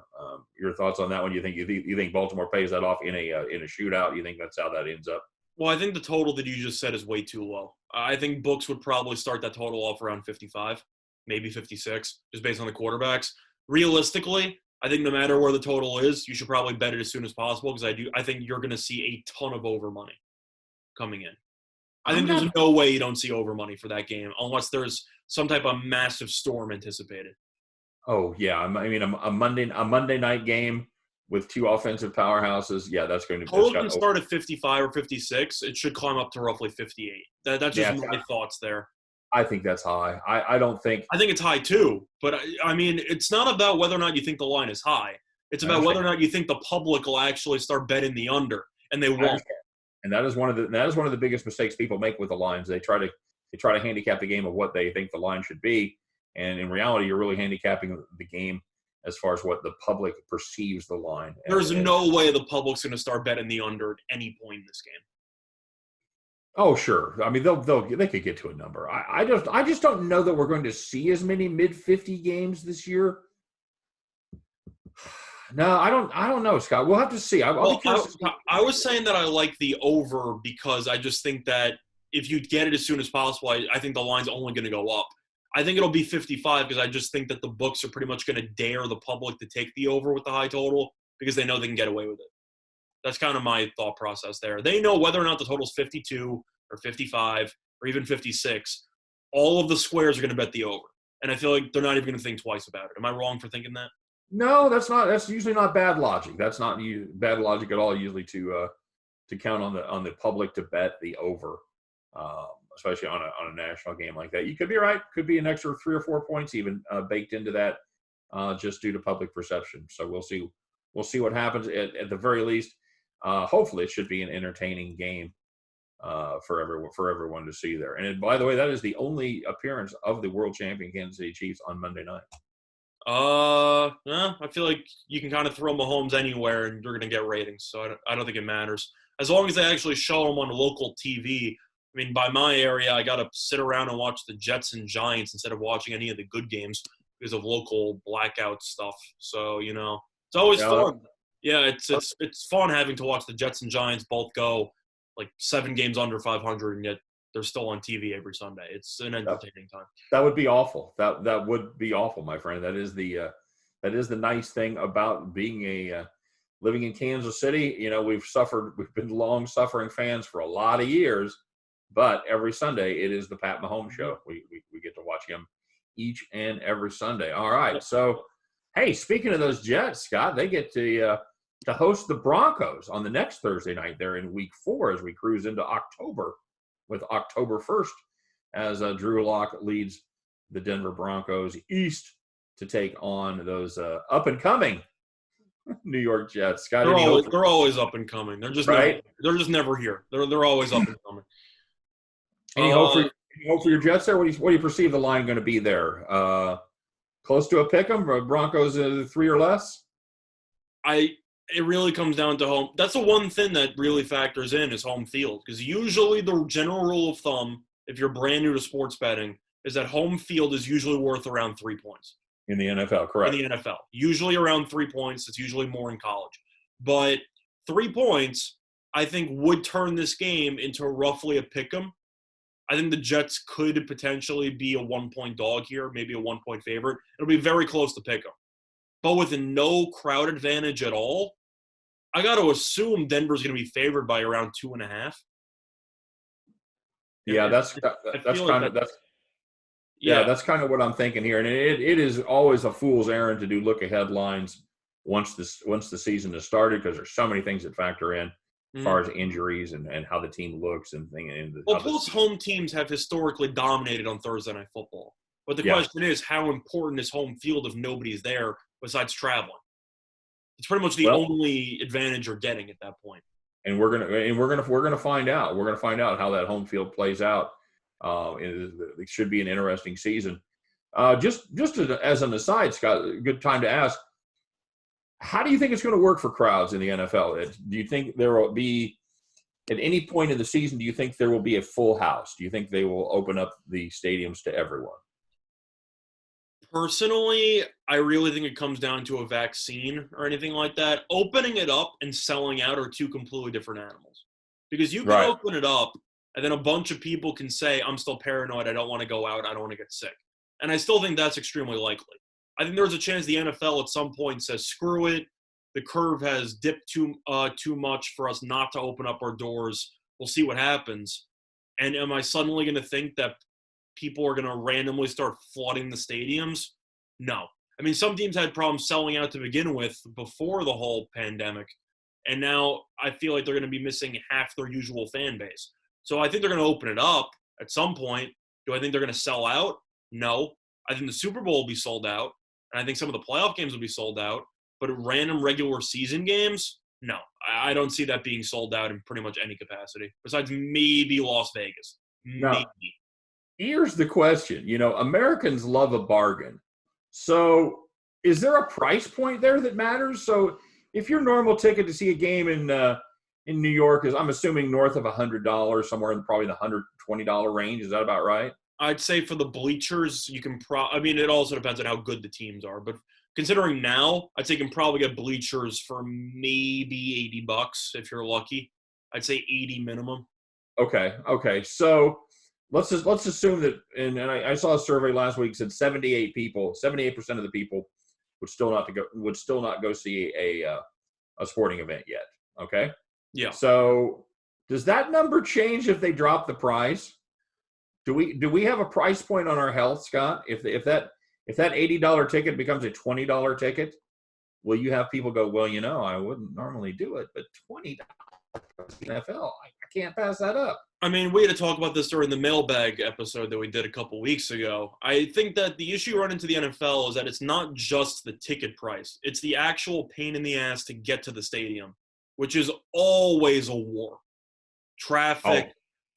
Your thoughts on that one? You think Baltimore pays that off in a shootout? You think that's how that ends up? Well, I think the total that you just said is way too low. I think books would probably start that total off around 55, maybe 56, just based on the quarterbacks. Realistically, I think no matter where the total is, you should probably bet it as soon as possible because I think you're going to see a ton of over money coming in. I think there's no way you don't see over money for that game unless there's some type of massive storm anticipated. Oh, yeah. I mean, a Monday night game with two offensive powerhouses, yeah, that's going to be – Total can start at 55 or 56. It should climb up to roughly 58. That's just my thoughts there. I think that's high. I don't think – I think it's high too. But, I mean, it's not about whether or not you think the line is high. It's about whether or not you think the public will actually start betting the under, and they won't. And that is one of the biggest mistakes people make with the lines. They try to handicap the game of what they think the line should be, and in reality, you're really handicapping the game as far as what the public perceives the line. There's no way the public's going to start betting the under at any point in this game. Oh, sure. I mean, they could get to a number. I just don't know that we're going to see as many mid-50 games this year. No, I don't know, Scott. We'll have to see. I'll be Well, curious to see. I was saying that I like the over because I just think that if you get it as soon as possible, I think the line's only going to go up. I think it'll be 55 because I just think that the books are pretty much going to dare the public to take the over with the high total because they know they can get away with it. That's kind of my thought process there. They know whether or not the total's 52 or 55 or even 56. All of the squares are going to bet the over. And I feel like they're not even going to think twice about it. Am I wrong for thinking that? No, that's not. That's usually not bad logic. That's not bad logic at all. Usually to count on the public to bet the over, especially on a national game like that. You could be right. Could be an extra 3 or 4 points even baked into that, just due to public perception. So we'll see. We'll see what happens. At the very least, hopefully, it should be an entertaining game for everyone to see there. And by the way, that is the only appearance of the world champion Kansas City Chiefs on Monday night. I feel like you can kind of throw Mahomes anywhere and you're going to get ratings. So I don't think it matters. As long as they actually show him on local TV. I mean, by my area, I got to sit around and watch the Jets and Giants instead of watching any of the good games because of local blackout stuff. So, it's always fun. Yeah, it's fun having to watch the Jets and Giants both go like 7 games under 500 and yet they're still on TV every Sunday. It's an entertaining time. That would be awful. That would be awful, my friend. That is the nice thing about being living in Kansas City. We've been long suffering fans for a lot of years, but every Sunday it is the Pat Mahomes show. We get to watch him each and every Sunday. All right. So, hey, speaking of those Jets, Scott, they get to host the Broncos on the next Thursday night. They're in Week 4 as we cruise into October, with October 1st as Drew Lock leads the Denver Broncos east to take on those up-and-coming New York Jets. Scott, they're always up and coming. They're just right? They're just never here. They're always up and coming. Any hope for your Jets there? What do you perceive the line going to be there? Close to a pick 'em? Broncos 3 or less? It really comes down to home. That's the one thing that really factors in is home field. Because usually the general rule of thumb, if you're brand new to sports betting, is that home field is usually worth around 3 points. In the NFL, correct. In the NFL. Usually around 3 points. It's usually more in college. But 3 points, I think, would turn this game into roughly a pick 'em. I think the Jets could potentially be a 1-point dog here, maybe a 1-point favorite. It'll be very close to pick 'em. But with no crowd advantage at all, I got to assume Denver's going to be favored by around 2.5. Yeah, that's kind of what I'm thinking here, and it is always a fool's errand to do look ahead lines once the season has started because there's so many things that factor in as far as injuries and how the team looks and things. Plus home teams have historically dominated on Thursday Night Football, but the question is how important is home field if nobody's there besides traveling? It's pretty much the only advantage you're getting at that point. And we're gonna find out. We're gonna find out how that home field plays out. It should be an interesting season. Just as an aside, Scott, good time to ask. How do you think it's going to work for crowds in the NFL? Do you think there will be, at any point in the season, do you think there will be a full house? Do you think they will open up the stadiums to everyone? Personally, I really think it comes down to a vaccine or anything like that. Opening it up and selling out are 2 completely different animals. Because you can open it up, and then a bunch of people can say, I'm still paranoid, I don't want to go out, I don't want to get sick. And I still think that's extremely likely. I think there's a chance the NFL at some point says, screw it, the curve has dipped too much for us not to open up our doors. We'll see what happens. And am I suddenly going to think that people are going to randomly start flooding the stadiums? No. I mean, some teams had problems selling out to begin with before the whole pandemic, and now I feel like they're going to be missing half their usual fan base. So I think they're going to open it up at some point. Do I think they're going to sell out? No. I think the Super Bowl will be sold out, and I think some of the playoff games will be sold out, but random regular season games, no. I don't see that being sold out in pretty much any capacity, besides maybe Las Vegas. Maybe. Now, here's the question. Americans love a bargain. So is there a price point there that matters? So if your normal ticket to see a game in New York is, I'm assuming, north of $100, somewhere in probably the $120 range, is that about right? I'd say for the bleachers, you can I mean, it also depends on how good the teams are. But considering now, I'd say you can probably get bleachers for maybe $80 if you're lucky. I'd say 80 minimum. Okay. So let's assume that, and I saw a survey last week said 78% of the people would still not go see a sporting event yet. Okay. Yeah. So does that number change if they drop the price? Do we have a price point on our health, Scott? If that $80 ticket becomes a $20 ticket, will you have people go, well, I wouldn't normally do it, but $20 NFL, I can't pass that up. I mean, we had to talk about this during the mailbag episode that we did a couple weeks ago. I think that the issue you run into the NFL is that it's not just the ticket price. It's the actual pain in the ass to get to the stadium, which is always a war. Traffic,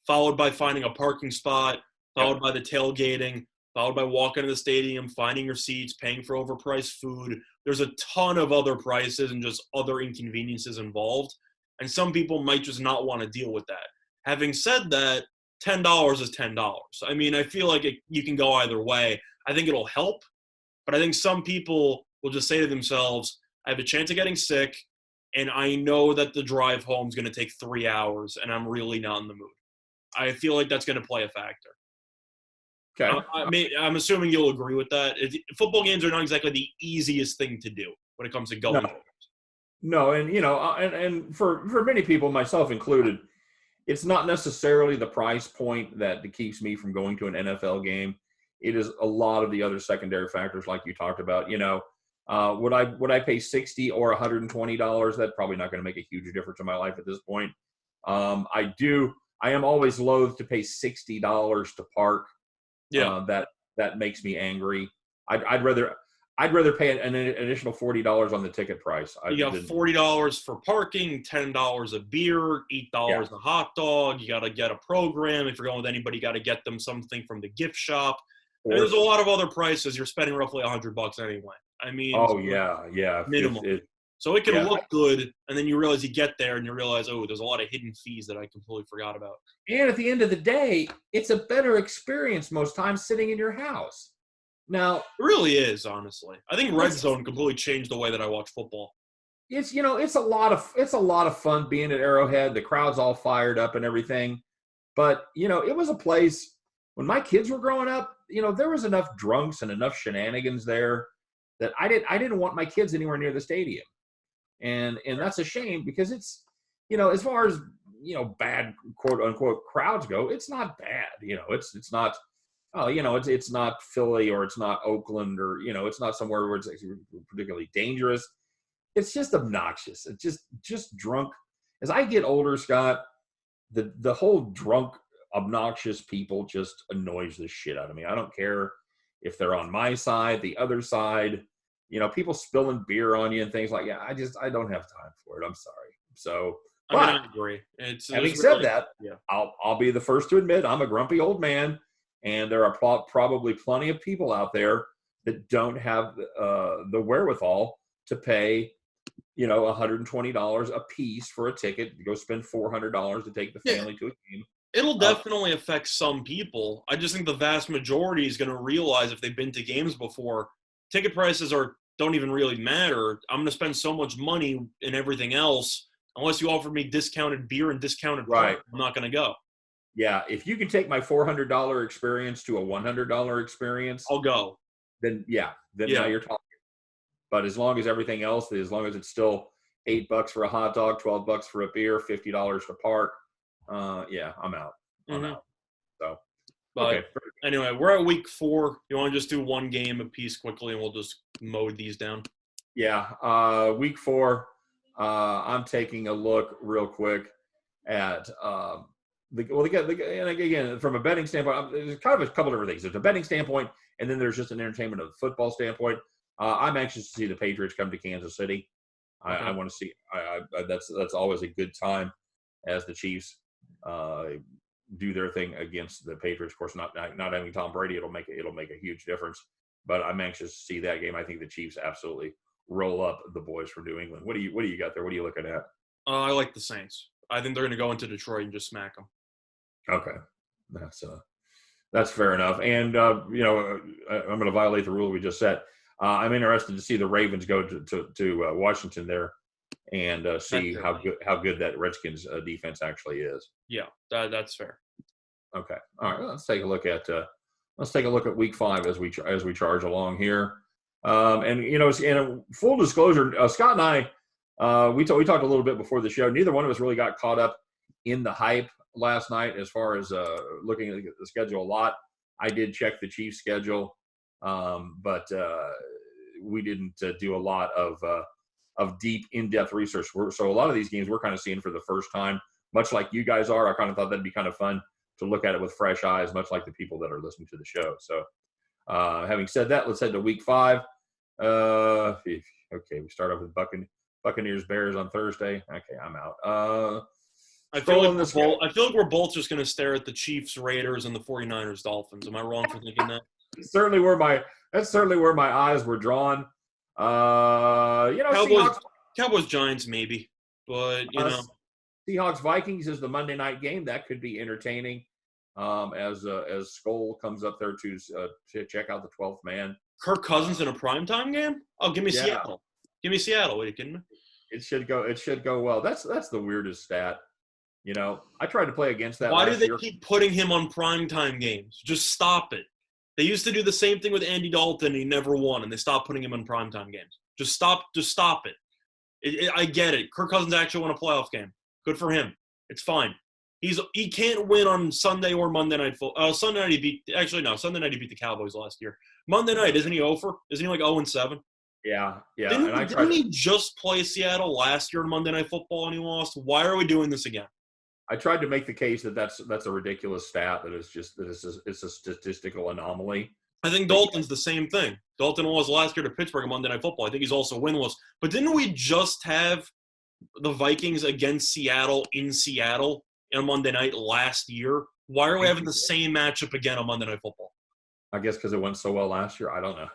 followed by finding a parking spot, followed by the tailgating, followed by walking to the stadium, finding your seats, paying for overpriced food. There's a ton of other prices and just other inconveniences involved. And some people might just not want to deal with that. Having said that, $10 is $10. I mean, I feel like you can go either way. I think it'll help, but I think some people will just say to themselves, I have a chance of getting sick, and I know that the drive home is going to take 3 hours, and I'm really not in the mood. I feel like that's going to play a factor. Okay. I'm assuming you'll agree with that. Football games are not exactly the easiest thing to do when it comes to going. No, and and for many people, myself included, it's not necessarily the price point that keeps me from going to an NFL game. It is a lot of the other secondary factors, like you talked about. Would I pay $60 or $120? That's probably not going to make a huge difference in my life at this point. I am always loath to pay $60 to park. Yeah, that makes me angry. I'd rather pay an additional $40 on the ticket price. You got $40 for parking, $10 a beer, $8 a hot dog. You got to get a program. If you're going with anybody, you got to get them something from the gift shop. There's a lot of other prices. You're spending roughly $100 anyway. I mean, minimum. So it can look good, and then you realize you get there and you realize, there's a lot of hidden fees that I completely forgot about. And at the end of the day, it's a better experience most times sitting in your house. Now, it really is, honestly. I think Red Zone completely changed the way that I watch football. It's a lot of fun being at Arrowhead. The crowd's all fired up and everything. But, it was a place when my kids were growing up, there was enough drunks and enough shenanigans there that I didn't want my kids anywhere near the stadium. And that's a shame because it's, as far as, bad quote unquote crowds go, it's not bad. It's not, it's not Philly or it's not Oakland or, it's not somewhere where it's particularly dangerous. It's just obnoxious. It's just drunk. As I get older, Scott, the whole drunk, obnoxious people just annoys the shit out of me. I don't care if they're on my side, the other side, people spilling beer on you and things like that. I don't have time for it. I'm sorry. So, I agree. Having said that, I'll be the first to admit I'm a grumpy old man, and there are probably plenty of people out there that don't have the wherewithal to pay, $120 a piece for a ticket to go spend $400 to take the family to a game. It'll definitely affect some people. I just think the vast majority is going to realize if they've been to games before, ticket prices don't even really matter. I'm going to spend so much money in everything else. Unless you offer me discounted beer and discounted right, I'm not going to go. Yeah, if you can take my $400 experience to a $100 experience, I'll go. Then now you're talking. But as long as everything else, as long as it's still $8 for a hot dog, $12 for a beer, $50 to park, I'm out. I'm out. So, but anyway, we're at week 4. You want to just do one game a piece quickly, and we'll just mow these down? Yeah, week 4. I'm taking a look real quick at and again, from a betting standpoint, there's kind of a couple different things. There's a betting standpoint, and then there's just an entertainment of the football standpoint. I'm anxious to see the Patriots come to Kansas City. I want to see. That's always a good time as the Chiefs do their thing against the Patriots. Of course, not having Tom Brady, it'll make a huge difference. But I'm anxious to see that game. I think the Chiefs absolutely roll up the boys from New England. What do you got there? What are you looking at? I like the Saints. I think they're going to go into Detroit and just smack them. Okay, that's That's fair enough. And, I'm going to violate the rule we just set. I'm interested to see the Ravens go to Washington there and see how good that Redskins defense actually is. Yeah, that's fair. Okay. All right. Let's take a look at Week 5 as we charge along here. In full disclosure, Scott and I, we talked a little bit before the show. Neither one of us really got caught up in the hype last night as far as looking at the schedule a lot. I did check the Chiefs schedule, but we didn't do a lot of deep, in-depth research. So a lot of these games we're kind of seeing for the first time, much like you guys are. I kind of thought that'd be kind of fun to look at it with fresh eyes, much like the people that are listening to the show. So having said that, let's head to Week 5. Okay, we start off with Buccaneers Bears on Thursday. Okay, I'm out. I feel like we're both just going to stare at the Chiefs, Raiders, and the 49ers Dolphins. Am I wrong for thinking that? That's certainly where my eyes were drawn. Cowboys Giants maybe, but Seahawks Vikings is the Monday night game. That could be entertaining. As Skoll comes up there to check out the 12th man. Kirk Cousins in a primetime game? Oh, give me Seattle. Give me Seattle. What are you kidding me? It should go well. That's the weirdest stat. I tried to play against that. Why do they keep putting him on primetime games? Just stop it. They used to do the same thing with Andy Dalton, and he never won, and they stopped putting him on primetime games. Just stop it. I get it. Kirk Cousins actually won a playoff game. Good for him. It's fine. He can't win on Sunday or Monday night. Sunday night he beat the Cowboys last year. Monday night, isn't he over? Isn't he like 0-7? Yeah. Didn't he just play Seattle last year on Monday Night Football and he lost? Why are we doing this again? I tried to make the case that's a ridiculous stat, that it's a statistical anomaly. I think Dalton's the same thing. Dalton lost last year to Pittsburgh on Monday Night Football. I think he's also winless. But didn't we just have the Vikings against Seattle in Seattle on Monday night last year? Why are we having the same matchup again on Monday Night Football? I guess because it went so well last year. I don't know.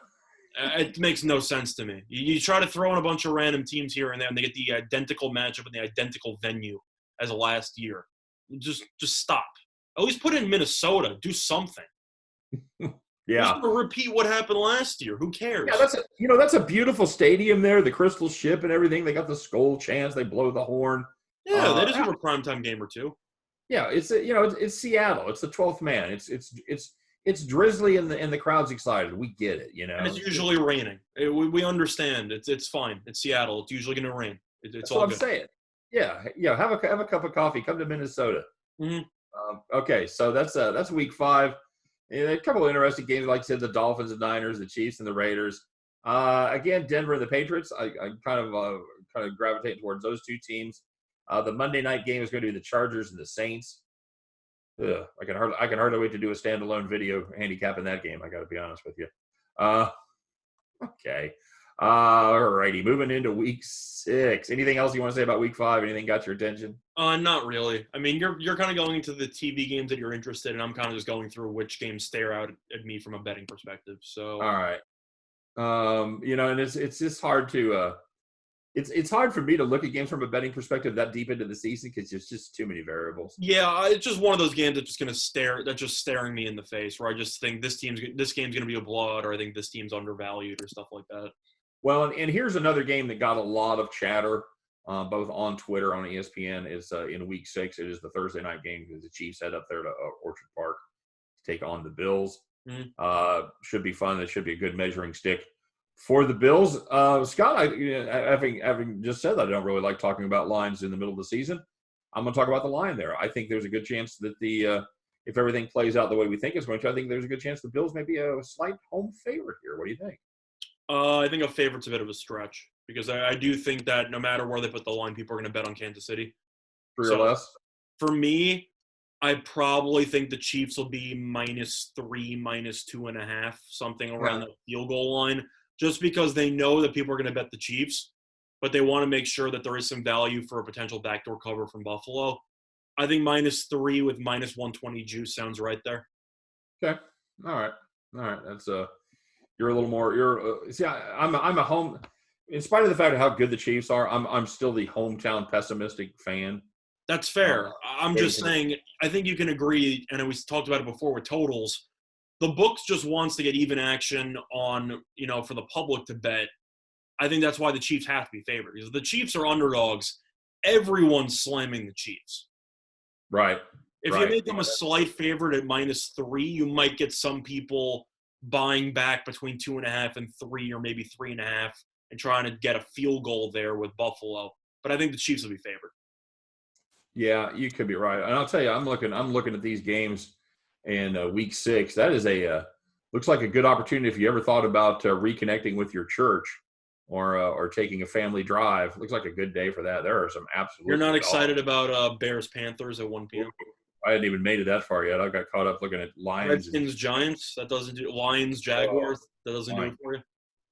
It makes no sense to me. You try to throw in a bunch of random teams here and there, and they get the identical matchup in the identical venue as last year. Just stop. At least put in Minnesota. Do something. Yeah. Just to repeat what happened last year. Who cares? Yeah, that's a beautiful stadium there. The Crystal Ship and everything. They got the Skoll chants. They blow the horn. Yeah, that is a primetime game or two. Yeah, it's Seattle. It's the 12th man. It's drizzly and the crowd's excited. We get it, And it's usually raining. We understand. It's fine. It's Seattle. It's usually going to rain. It's all what good. I'm saying. Yeah. Have a cup of coffee. Come to Minnesota. Mm-hmm. Okay, so that's Week 5. A couple of interesting games, like I said, the Dolphins and Niners, the Chiefs and the Raiders. Again, Denver and the Patriots. I kind of gravitate towards those two teams. The Monday night game is going to be the Chargers and the Saints. I can hardly wait to do a standalone video handicapping that game. I got to be honest with you. Okay. All righty. Moving into Week 6. Anything else you want to say about Week 5? Anything got your attention? Not really. I mean, you're kind of going into the TV games that you're interested in. I'm kind of just going through which games stare out at me from a betting perspective. So. All right. And it's just hard to it's hard for me to look at games from a betting perspective that deep into the season because there's just too many variables. Yeah, it's just one of those games that's just staring me in the face, where I just think this game's going to be a blowout, or I think this team's undervalued, or stuff like that. Well, and here's another game that got a lot of chatter, both on Twitter, on ESPN. Is in Week 6. It is the Thursday night game because the Chiefs head up there to Orchard Park to take on the Bills. Mm-hmm. Should be fun. It should be a good measuring stick for the Bills. Scott, having just said that I don't really like talking about lines in the middle of the season, I'm going to talk about the line there. I think there's a good chance that if everything plays out the way we think it's going to, I think there's a good chance the Bills may be a slight home favorite here. What do you think? I think a favorite's a bit of a stretch because I do think that no matter where they put the line, people are going to bet on Kansas City. 3 or less? For me, I probably think the Chiefs will be -3, -2.5, something around that field goal line, just because they know that people are going to bet the Chiefs, but they want to make sure that there is some value for a potential backdoor cover from Buffalo. I think -3 with -120 juice sounds right there. Okay. All right. That's you're a little more. I'm a home. In spite of the fact of how good the Chiefs are, I'm still the hometown pessimistic fan. That's fair. I'm just saying. I think you can agree, and we talked about it before with totals. the books just wants to get even action on, for the public to bet. I think that's why the Chiefs have to be favored. Because if the Chiefs are underdogs, everyone's slamming the Chiefs. Right. If you make them a slight favorite at -3, you might get some people buying back between 2.5 and 3, or maybe 3.5, and trying to get a field goal there with Buffalo. But I think the Chiefs will be favored. Yeah, you could be right. And I'll tell you, I'm looking at these games in week 6. That is looks like a good opportunity if you ever thought about reconnecting with your church or taking a family drive. Looks like a good day for that. There are some absolute. You're not excited about Bears Panthers at 1 p.m. I hadn't even made it that far yet. I got caught up looking at Lions. Redskins Giants. That doesn't do. Lions Jaguars. That doesn't do it for you.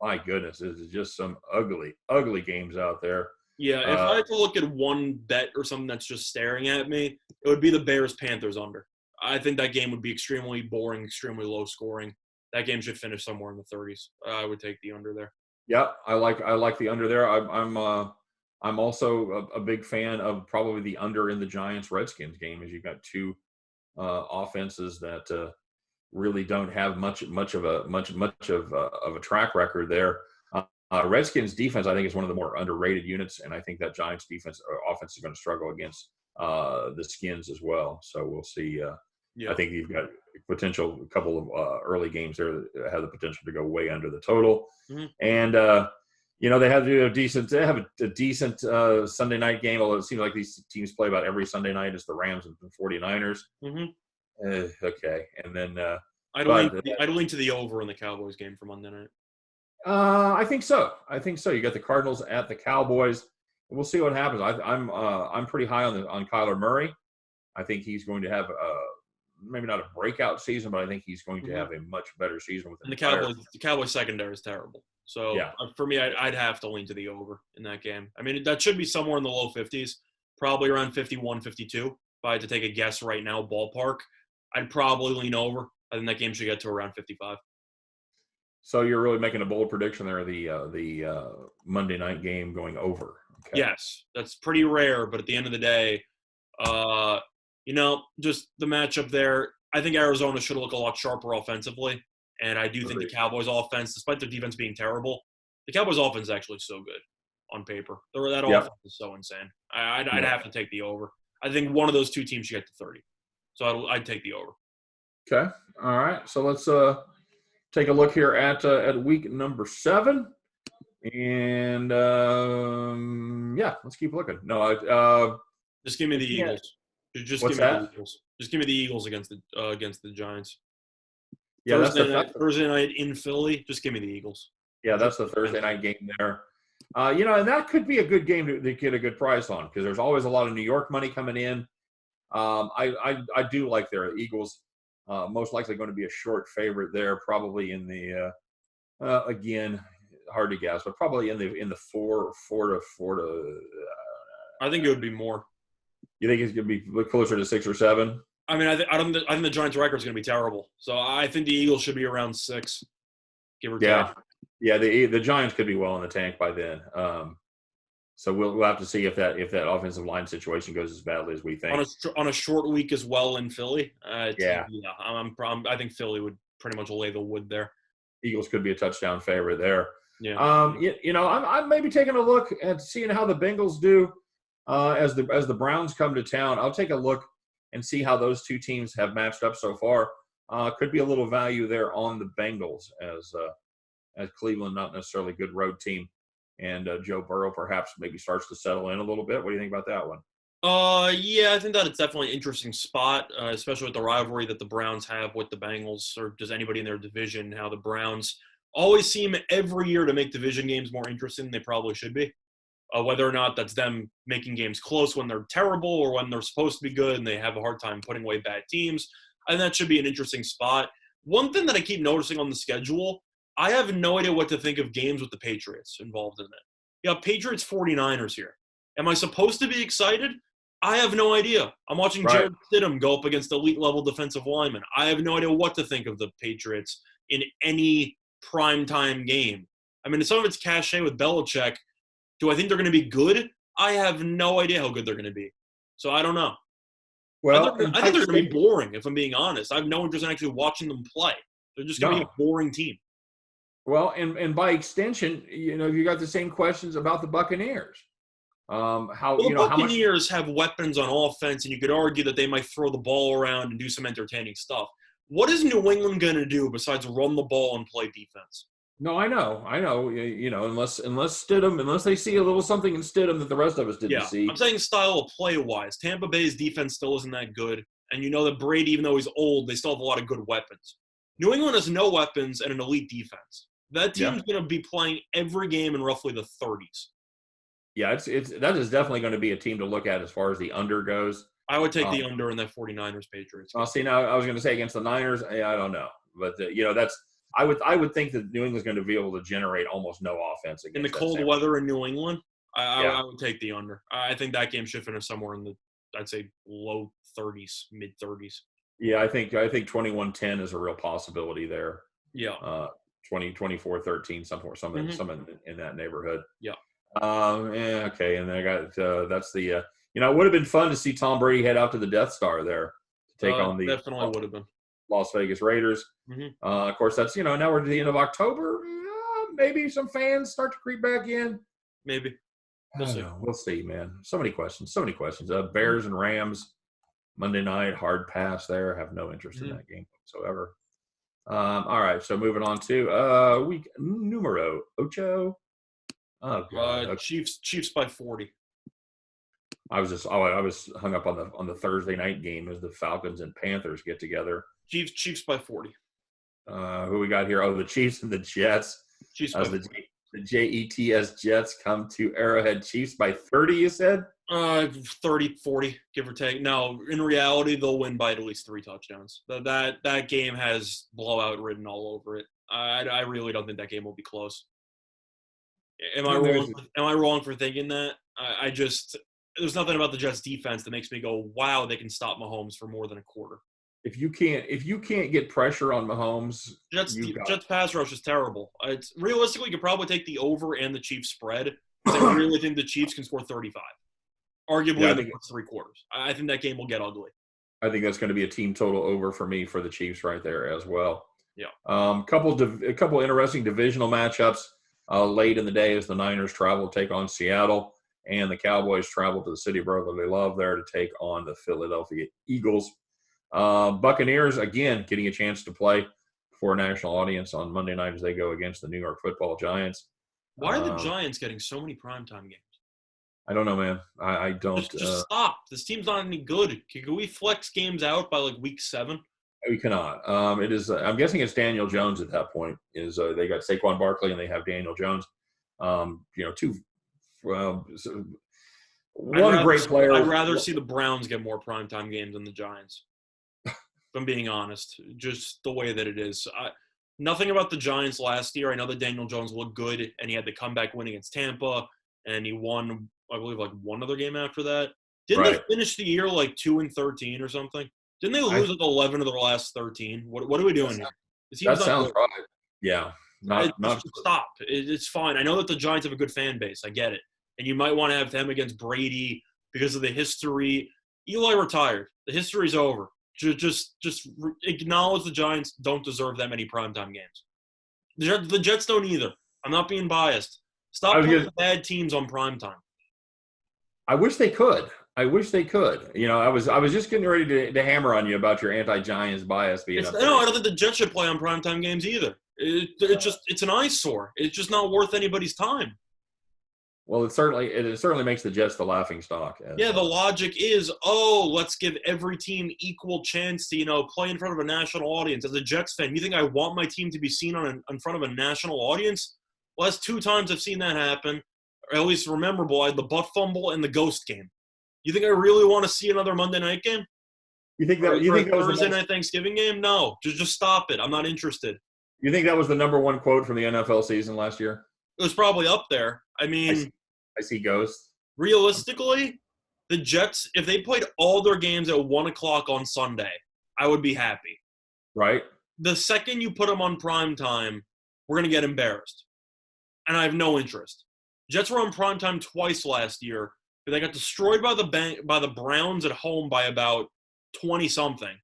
My goodness, this is just some ugly games out there. Yeah, if I had to look at one bet or something that's just staring at me, it would be the Bears Panthers under. I think that game would be extremely boring, extremely low scoring. That game should finish somewhere in the 30s. I would take the under there. Yeah, I like the under there. I'm also a big fan of probably the under in the Giants Redskins game, as you've got two offenses that really don't have much of a track record there. Redskins defense, I think, is one of the more underrated units, and I think that Giants defense offense is going to struggle against the Skins as well. So we'll see. I think you've got a couple of early games there that have the potential to go way under the total. Mm-hmm. And they have a decent Sunday night game, although it seems like these teams play about every Sunday night. It's the Rams and the 49ers. Mm-hmm. Okay, and then I'd lean to the over in the Cowboys game for Monday night. I think so. You got the Cardinals at the Cowboys. We'll see what happens. I'm pretty high on Kyler Murray. I think he's going to have maybe not a breakout season, but I think he's going to have a much better season with the Cowboys secondary is terrible. So for me, I'd have to lean to the over in that game. I mean, that should be somewhere in the low 50s, probably around 51, 52. If I had to take a guess right now, ballpark, I'd probably lean over. I think that game should get to around 55. So you're really making a bold prediction there, the Monday night game going over. Okay. Yes, that's pretty rare, but at the end of the day, just the matchup there, I think Arizona should look a lot sharper offensively, and I do think the Cowboys' offense, despite their defense being terrible, the Cowboys' offense is actually so good on paper. That offense is so insane. I'd have to take the over. I think one of those two teams should get to 30. So I'd take the over. Okay. All right. So let's take a look here at week number 7. And, let's keep looking. No, just give me the Eagles. Just give me the Eagles. Just give me the Eagles against the Giants. Yeah, Thursday night in Philly. Just give me the Eagles. Yeah, that's the Thursday night game there. And that could be a good game to get a good price on because there's always a lot of New York money coming in. I do like their Eagles. Most likely going to be a short favorite there, probably in the again, hard to guess, but probably in the four to. I think it would be more. You think it's going to be closer to 6 or 7? I mean, I think the Giants' record is going to be terrible. So I think the Eagles should be around 6, give or take. Yeah. The Giants could be well in the tank by then. So we'll have to see if that offensive line situation goes as badly as we think. On a short week as well in Philly. I think Philly would pretty much lay the wood there. Eagles could be a touchdown favorite there. Yeah. I'm maybe taking a look at seeing how the Bengals do as the Browns come to town. I'll take a look and see how those two teams have matched up so far. Could be a little value there on the Bengals as Cleveland, not necessarily a good road team. And Joe Burrow perhaps maybe starts to settle in a little bit. What do you think about that one? I think that it's definitely an interesting spot, especially with the rivalry that the Browns have with the Bengals, or just anybody in their division. How the Browns always seem every year to make division games more interesting than they probably should be. Whether or not that's them making games close when they're terrible or when they're supposed to be good and they have a hard time putting away bad teams. And that should be an interesting spot. One thing that I keep noticing on the schedule, I have no idea what to think of games with the Patriots involved in it. Yeah, Patriots 49ers here. Am I supposed to be excited? I have no idea. I'm watching Jared Stidham go up against elite-level defensive linemen. I have no idea what to think of the Patriots in any primetime game. I mean, some of it's cachet with Belichick. Do I think they're going to be good? I have no idea how good they're going to be. So I don't know. Well, I think they're going to be boring, if I'm being honest. I have no interest in actually watching them play. They're just going to be a boring team. Well, and by extension, you got the same questions about the Buccaneers. The Buccaneers have weapons on offense, and you could argue that they might throw the ball around and do some entertaining stuff. What is New England going to do besides run the ball and play defense? No, I know. Unless Stidham, unless they see a little something in Stidham that the rest of us didn't see. I'm saying style of play-wise. Tampa Bay's defense still isn't that good, and you know that Brady, even though he's old, they still have a lot of good weapons. New England has no weapons and an elite defense. That team's going to be playing every game in roughly the 30s. Yeah, that is definitely going to be a team to look at as far as the under goes. I would take the under in that 49ers Patriots. See, now I was going to say against the Niners, I don't know, but I would think that New England's going to be able to generate almost no offense against in the cold weather in New England. I would take the under. I think that game should finish somewhere in the, I'd say, low 30s, mid 30s. Yeah, I think 21-10 is a real possibility there. Yeah. 24-13, something in that neighborhood. Yeah. Okay, and then I got that's the it would have been fun to see Tom Brady head out to the Death Star there to take on the definitely would have been Las Vegas Raiders. Of course, that's now we're to the end of October. Maybe some fans start to creep back in. Maybe we'll see, man. So many questions. Bears and Rams Monday night, hard pass there. Have no interest in that game whatsoever. All right, so moving on to week numero ocho. Oh God. Chiefs by 40. I was hung up on the Thursday night game as the Falcons and Panthers get together. Chiefs by 40. Who we got here? Oh, the Chiefs and the Jets. Chiefs by 40. The Jets Jets come to Arrowhead. Chiefs by 30, you said? 30, 40, give or take. No, in reality, they'll win by at least 3 touchdowns. That game has blowout written all over it. I really don't think that game will be close. Am I wrong for thinking that? I just there's nothing about the Jets defense that makes me go, wow, they can stop Mahomes for more than a quarter. If you can't get pressure on Mahomes, Jets pass rush is terrible. It's realistically, you could probably take the over and the Chiefs spread. I really think the Chiefs can score 35, arguably in the first 3 quarters. I think that game will get ugly. I think that's going to be a team total over for me for the Chiefs right there as well. Yeah. A couple interesting divisional matchups late in the day as the Niners travel to take on Seattle, and the Cowboys travel to the city of brotherly love there to take on the Philadelphia Eagles. Buccaneers, again, getting a chance to play for a national audience on Monday night as they go against the New York Football Giants. Why are the Giants getting so many primetime games? I don't know, man. I don't. Just stop. This team's not any good. Can we flex games out by like week 7? We cannot. It is. I'm guessing it's Daniel Jones at that point. They got Saquon Barkley and they have Daniel Jones. One great player. I'd rather see the Browns get more primetime games than the Giants. If I'm being honest, just the way that it is. Nothing about the Giants last year. I know that Daniel Jones looked good, and he had the comeback win against Tampa, and he won, I believe, like one other game after that. Didn't they finish the year like 2-13 or something? Didn't they lose like 11 of their last 13? What are we doing here? That sounds right. Yeah. Stop. It's fine. I know that the Giants have a good fan base. I get it. And you might want to have them against Brady because of the history. Eli retired. The history's over. Just acknowledge the Giants don't deserve that many primetime games. The Jets don't either. I'm not being biased. Stop putting bad teams on primetime. I wish they could. I was just getting ready to hammer on you about your anti-Giants bias being up there. No, I don't think the Jets should play on primetime games either. It's an eyesore. It's just not worth anybody's time. Well, it certainly makes the Jets the laughing stock. Yeah, the logic is, let's give every team equal chance to, play in front of a national audience. As a Jets fan, you think I want my team to be seen in front of a national audience? Well, that's 2 times I've seen that happen, or at least memorable. I had the butt fumble and the ghost game. You think I really want to see another Monday night game? You think that was Thursday night Thanksgiving game? No, just stop it. I'm not interested. You think that was the number 1 quote from the NFL season last year? It was probably up there. I mean, I see ghosts. Realistically, the Jets, if they played all their games at 1:00 on Sunday, I would be happy. Right. The second you put them on prime time, we're going to get embarrassed. And I have no interest. Jets were on prime time twice last year, but they got destroyed by the Browns at home by about 20-something.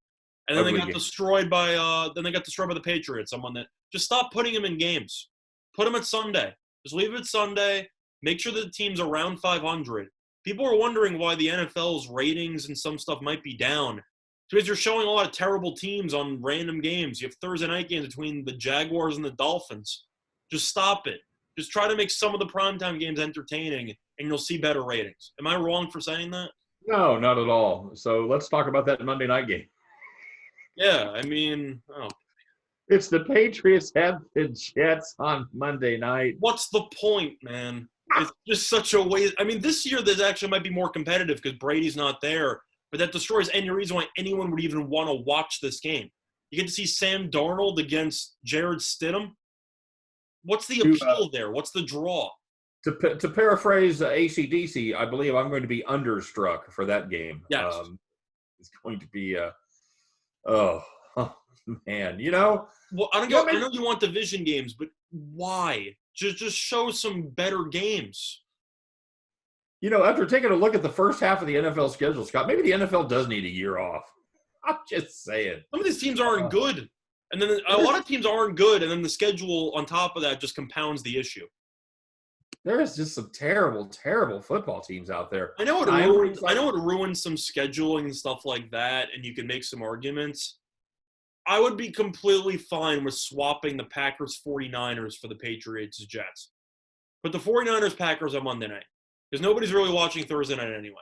And then they got destroyed by the Patriots on Monday. Just stop putting them in games. Put them at Sunday. Just leave it at Sunday. Make sure that the team's around 500. People are wondering why the NFL's ratings and some stuff might be down. It's because you're showing a lot of terrible teams on random games. You have Thursday night games between the Jaguars and the Dolphins. Just stop it. Just try to make some of the primetime games entertaining, and you'll see better ratings. Am I wrong for saying that? No, not at all. So let's talk about that Monday night game. Yeah, I mean, it's the Patriots at the Jets on Monday night. What's the point, man? It's just such a waste. I mean, this year there actually might be more competitive because Brady's not there, but that destroys any reason why anyone would even want to watch this game. You get to see Sam Darnold against Jared Stidham. What's the appeal there? What's the draw? To paraphrase AC/DC, I believe I'm going to be understruck for that game. Yes. It's going to be oh man, you know. Well, I know you want division games, but why? Just show some better games. You know, after taking a look at the first half of the NFL schedule, Scott, maybe the NFL does need a year off. I'm just saying. Some of these teams aren't good. And then a lot of teams aren't good, and then the schedule on top of that just compounds the issue. There is just some terrible, terrible football teams out there. I know it ruins some scheduling and stuff like that, and you can make some arguments. I would be completely fine with swapping the Packers-49ers for the Patriots-Jets. But the 49ers-Packers on Monday night. Because nobody's really watching Thursday night anyway.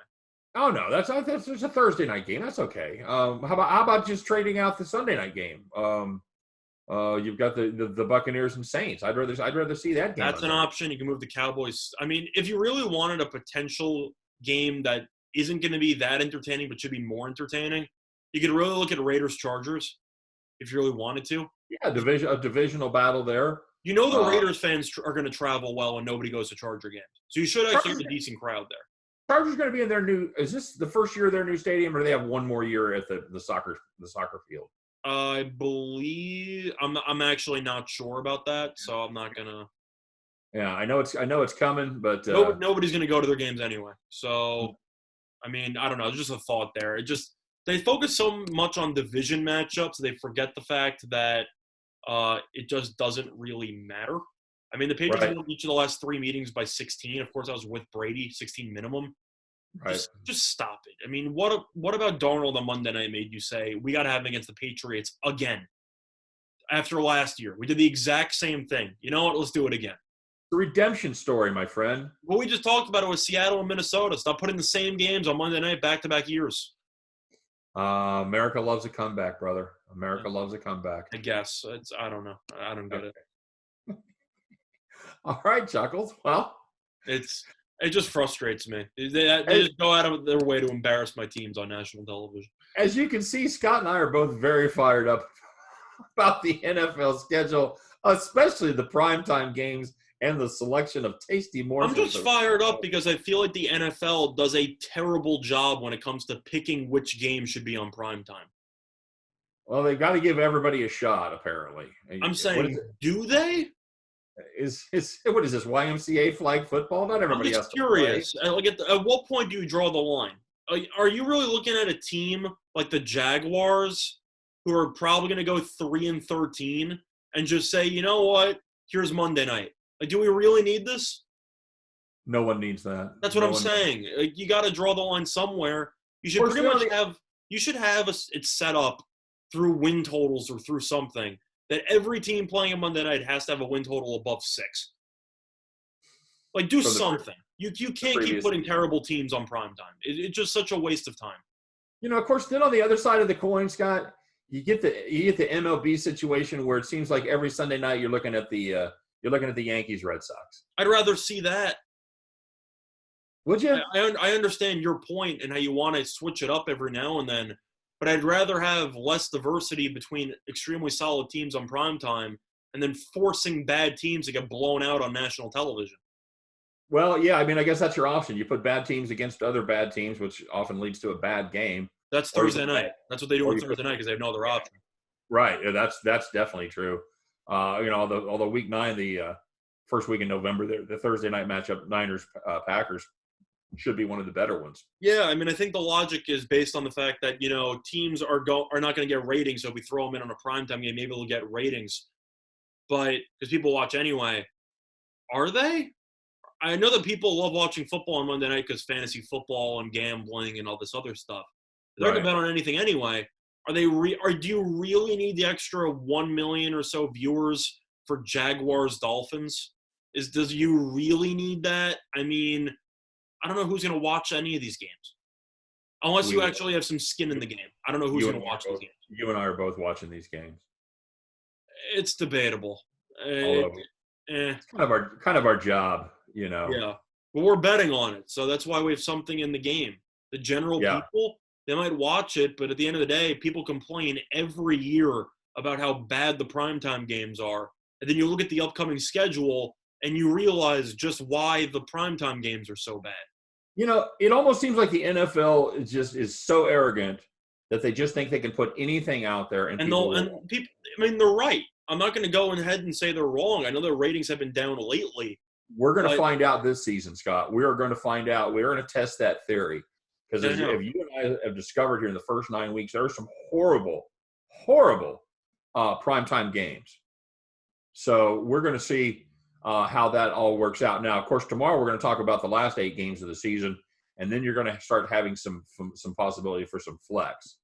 Oh, no. That's a Thursday night game. That's okay. How about just trading out the Sunday night game? You've got the Buccaneers and Saints. I'd rather see that game. That's an option. You can move the Cowboys. I mean, if you really wanted a potential game that isn't going to be that entertaining but should be more entertaining, you could really look at Raiders-Chargers if you really wanted to. Yeah, a divisional battle there. You know the Raiders fans are going to travel well when nobody goes to Charger games. So you should actually have a decent crowd there. Chargers going to be in their new – is this the first year of their new stadium, or do they have one more year at the soccer field? I believe I'm actually not sure about that, so I'm not gonna. Yeah, I know it's coming, but nobody's gonna go to their games anyway. So, I mean, I don't know. It's just a thought there. They focus so much on division matchups, they forget the fact that it just doesn't really matter. I mean, the Patriots won each of the last 3 meetings by 16. Of course, I was with Brady, 16 minimum. Right. Just stop it. I mean, what about Darnold on Monday night made you say, we got to have him against the Patriots again? After last year, we did the exact same thing. You know what? Let's do it again. The redemption story, my friend. Well, we just talked about it with Seattle and Minnesota. Stop putting the same games on Monday night back-to-back years. America loves a comeback, brother. America loves a comeback. I guess. I don't know. I don't get it. All right, Chuckles. Well, it just frustrates me. They just go out of their way to embarrass my teams on national television. As you can see, Scott and I are both very fired up about the NFL schedule, especially the primetime games and the selection of tasty morsels. I'm just fired up because I feel like the NFL does a terrible job when it comes to picking which game should be on primetime. Well, they've got to give everybody a shot, apparently. I'm saying, do they? What is this, YMCA flag football? Not everybody else. I'm just curious. Like at what point do you draw the line? Are you really looking at a team like the Jaguars, who are probably going to go 3-13, and just say, you know what? Here's Monday night. Like, do we really need this? No one needs that. That's what I'm saying. Like, you got to draw the line somewhere. You should pretty much have. You should have it set up through win totals or through something that every team playing on Monday night has to have a win total above 6. Like, do something. You can't keep putting terrible teams on primetime. It's just such a waste of time. You know, of course, then on the other side of the coin, Scott, you get the MLB situation where it seems like every Sunday night you're looking at the Yankees Red Sox. I'd rather see that. Would you? I understand your point and how you want to switch it up every now and then, but I'd rather have less diversity between extremely solid teams on primetime and then forcing bad teams to get blown out on national television. Well, yeah, I mean, I guess that's your option. You put bad teams against other bad teams, which often leads to a bad game. That's Thursday night. That's what they do on Thursday night because they have no other option. Right. Yeah, that's definitely true. Although Week 9, the first week in November, the Thursday night matchup, Niners Packers, should be one of the better ones. Yeah, I mean, I think the logic is based on the fact that, teams are not going to get ratings, so if we throw them in on a primetime game, maybe they'll get ratings. But because people watch anyway, are they? I know that people love watching football on Monday night because fantasy football and gambling and all this other stuff. They're going to bet on anything anyway. Are they? Do you really need the extra 1 million or so viewers for Jaguars Dolphins? Does you really need that? I mean, I don't know who's going to watch any of these games, unless you actually have some skin in the game. I don't know who's going to watch these games. You and I are both watching these games. It's debatable. It's kind of our job, Yeah, but we're betting on it, so that's why we have something in the game. The general people, they might watch it, but at the end of the day, people complain every year about how bad the primetime games are, and then you look at the upcoming schedule and you realize just why the primetime games are so bad. It almost seems like the NFL is so arrogant that they just think they can put anything out there, and people. I mean, they're right. I'm not going to go ahead and say they're wrong. I know their ratings have been down lately. We're going to find out this season, Scott. We are going to find out. We're going to test that theory. Because if you and I have discovered here in the first 9 weeks, there are some horrible, horrible primetime games. So we're going to see how that all works out. Now, of course, tomorrow we're going to talk about the last 8 games of the season, and then you're going to start having some possibility for some flex.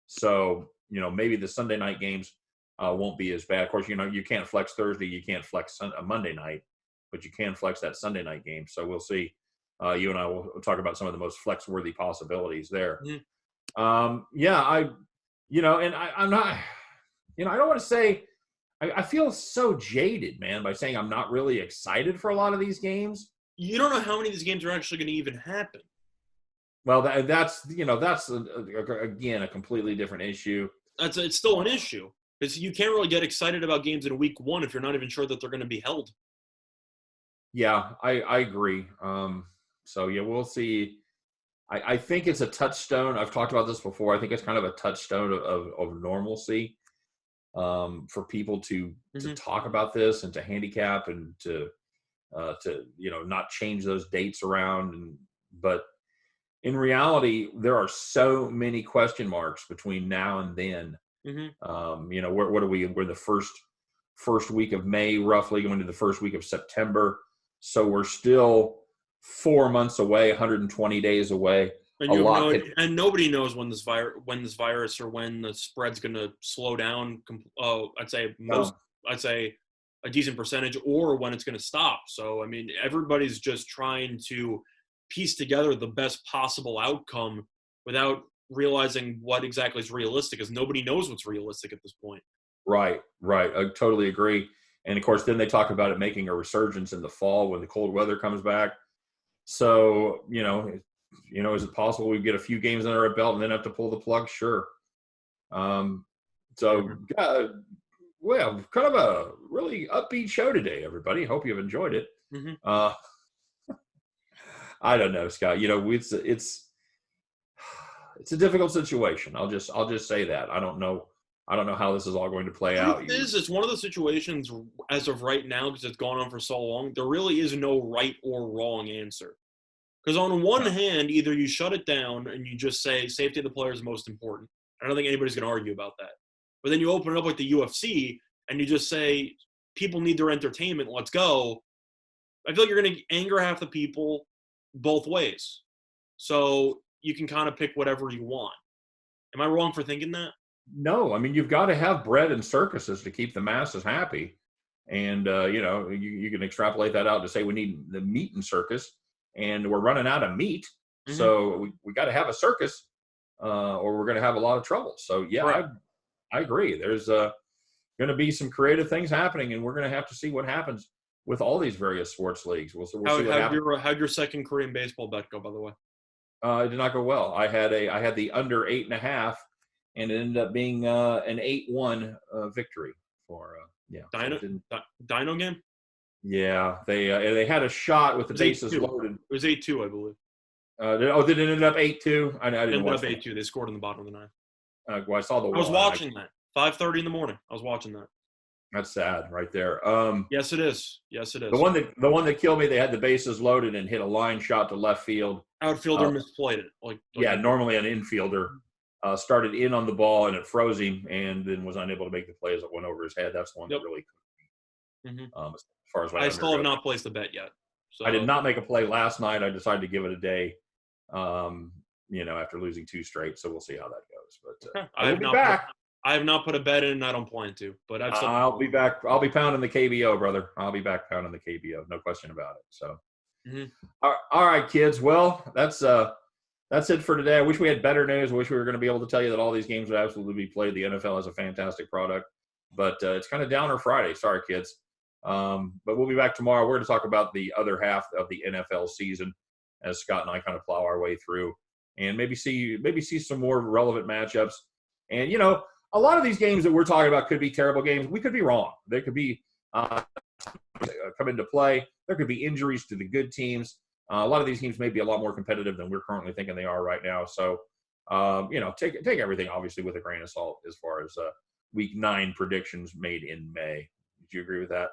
So, maybe the Sunday night games won't be as bad. Of course, you can't flex Thursday. You can't flex a Monday night, but you can flex that Sunday night game. So we'll see. You and I will talk about some of the most flex-worthy possibilities there. Mm-hmm. I'm not, I don't want to say, I feel so jaded, man, by saying I'm not really excited for a lot of these games. You don't know how many of these games are actually going to even happen. Well, that's again, a completely different issue. It's still an issue. Because you can't really get excited about games in week 1 if you're not even sure that they're going to be held. Yeah, I agree. We'll see. I think it's a touchstone. I've talked about this before. I think it's kind of a touchstone of normalcy for people to talk about this and to handicap and to not change those dates around. But in reality, there are so many question marks between now and then. Mm-hmm. What are we? We're the first week of May, roughly going to the first week of September. So we're still 4 months away, 120 days away. And nobody knows when this virus or when the spread's going to slow down. I'd say a decent percentage, or when it's going to stop. So I mean, everybody's just trying to piece together the best possible outcome without realizing what exactly is realistic, because nobody knows what's realistic at this point. Right. I totally agree. And of course, then they talk about it making a resurgence in the fall when the cold weather comes back. So, is it possible we get a few games under our belt and then have to pull the plug? Sure. Well, kind of a really upbeat show today, everybody. Hope you've enjoyed it. Mm-hmm. I don't know, Scott. It's a difficult situation. I'll just say that. I don't know how this is all going to play out. It's one of the situations as of right now, because it's gone on for so long, there really is no right or wrong answer. Because on one hand, either you shut it down and you just say safety of the player is most important. I don't think anybody's going to argue about that. But then you open it up like the UFC and you just say people need their entertainment, let's go. I feel like you're going to anger half the people both ways. So you can kind of pick whatever you want. Am I wrong for thinking that? No, I mean, you've got to have bread and circuses to keep the masses happy. And, you can extrapolate that out to say we need the meat and circus, and we're running out of meat. Mm-hmm. So we got to have a circus or we're going to have a lot of trouble. So, yeah, right. I agree. There's going to be some creative things happening, and we're going to have to see what happens with all these various sports leagues. We'll see what happens. How'd your second Korean baseball bet go, by the way? It did not go well. I had the under 8.5, and it ended up being an 8-1 victory for Dino game. Yeah, they had a shot with the bases loaded. It was 8-2, I believe. Did it end up 8-2? I didn't watch. It ended up 8-2. They scored in the bottom of the ninth. I saw the. I was watching that 5:30 in the morning. I was watching that. That's sad right there. Yes, it is. Yes, it is. The one that killed me, they had the bases loaded and hit a line shot to left field. Outfielder misplayed it. Normally an infielder started in on the ball and it froze him, and then was unable to make the play as it went over his head. That's the one that really. As far as I still have not placed the bet yet. So I did not make a play last night. I decided to give it a day. After losing 2 straight, so we'll see how that goes. But I will be back. I have not put a bet in, and I don't plan to. But I'll be back. I'll be pounding the KBO, brother. I'll be back pounding the KBO. No question about it. So, all right, kids. Well, that's it for today. I wish we had better news. I wish we were going to be able to tell you that all these games would absolutely be played. The NFL is a fantastic product, but it's kind of downer Friday. Sorry, kids. But we'll be back tomorrow. We're going to talk about the other half of the NFL season as Scott and I kind of plow our way through, and maybe see some more relevant matchups. And a lot of these games that we're talking about could be terrible games. We could be wrong. They could be come into play. There could be injuries to the good teams. A lot of these teams may be a lot more competitive than we're currently thinking they are right now. So, take everything obviously with a grain of salt as far as Week 9 predictions made in May. Would you agree with that?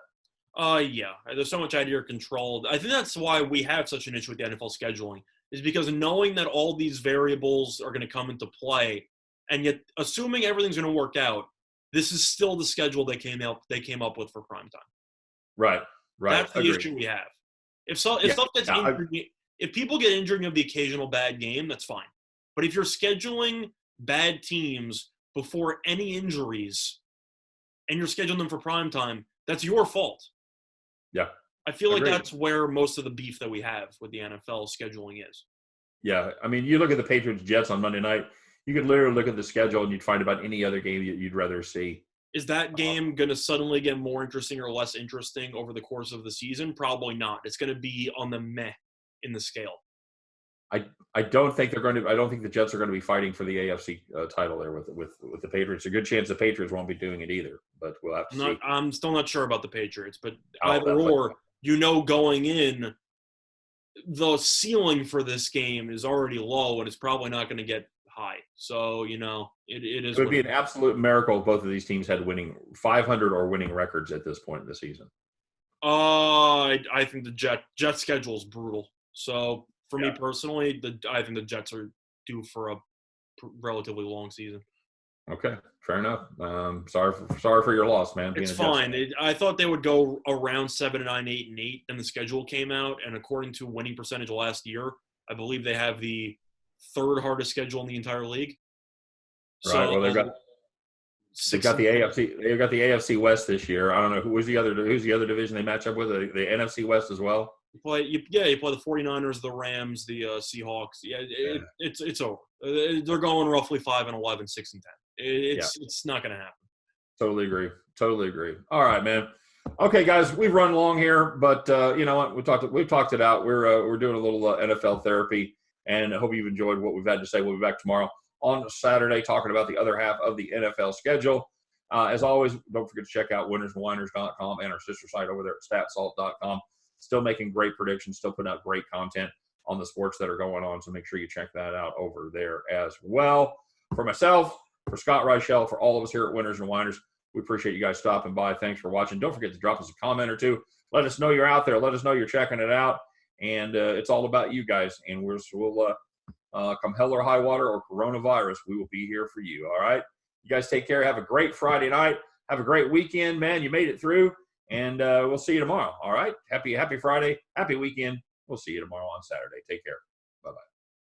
Yeah. There's so much out of your control. I think that's why we have such an issue with the NFL scheduling, is because knowing that all these variables are going to come into play, and yet assuming everything's going to work out, this is still the schedule they came up with for prime time. Right. That's the issue we have. If stuff gets injured, if people get injured and have the occasional bad game, that's fine. But if you're scheduling bad teams before any injuries and you're scheduling them for prime time, that's your fault. Yeah. I feel like that's where most of the beef that we have with the NFL scheduling is. Yeah. I mean, you look at the Patriots-Jets on Monday night, you could literally look at the schedule and you'd find about any other game you'd rather see. Is that game going to suddenly get more interesting or less interesting over the course of the season? Probably not. It's going to be on the meh in the scale. I don't think the Jets are going to be fighting for the AFC title there with the Patriots. A good chance the Patriots won't be doing it either, but we'll have to see. I'm still not sure about the Patriots, but either or, going in, the ceiling for this game is already low, and it's probably not going to get high. So, it is. It would be an absolute miracle if both of these teams had winning 500 or winning records at this point in the season. I think the Jet schedule is brutal. So, for me personally, I think the Jets are due for a relatively long season. Okay, fair enough. Sorry for your loss, man. It's fine. I thought they would go around 7-9, 8-8. Then the schedule came out, and according to winning percentage last year, I believe they have the 3rd hardest schedule in the entire league. Right. Well, they've got the AFC. They've got the AFC West this year. I don't know who's the other division they match up with. The NFC West as well. You play the 49ers, the Rams, the Seahawks. It's over. They're going roughly 5-11, 6-10. It's not going to happen. Totally agree. All right, man. Okay, guys, we've run long here, but you know what? We've talked it out. We're doing a little NFL therapy, and I hope you've enjoyed what we've had to say. We'll be back tomorrow on Saturday talking about the other half of the NFL schedule. As always, don't forget to check out winnersandwhiners.com and our sister site over there at statsalt.com. Still making great predictions, still putting out great content on the sports that are going on, so make sure you check that out over there as well. For myself, for Scott Reichel, for all of us here at Winners and Winers, we appreciate you guys stopping by. Thanks for watching. Don't forget to drop us a comment or two. Let us know you're out there. Let us know you're checking it out. And it's all about you guys. And we'll come hell or high water or coronavirus, we will be here for you. All right? You guys take care. Have a great Friday night. Have a great weekend, man. You made it through. And we'll see you tomorrow. All right? Happy Friday. Happy weekend. We'll see you tomorrow on Saturday. Take care. Bye-bye.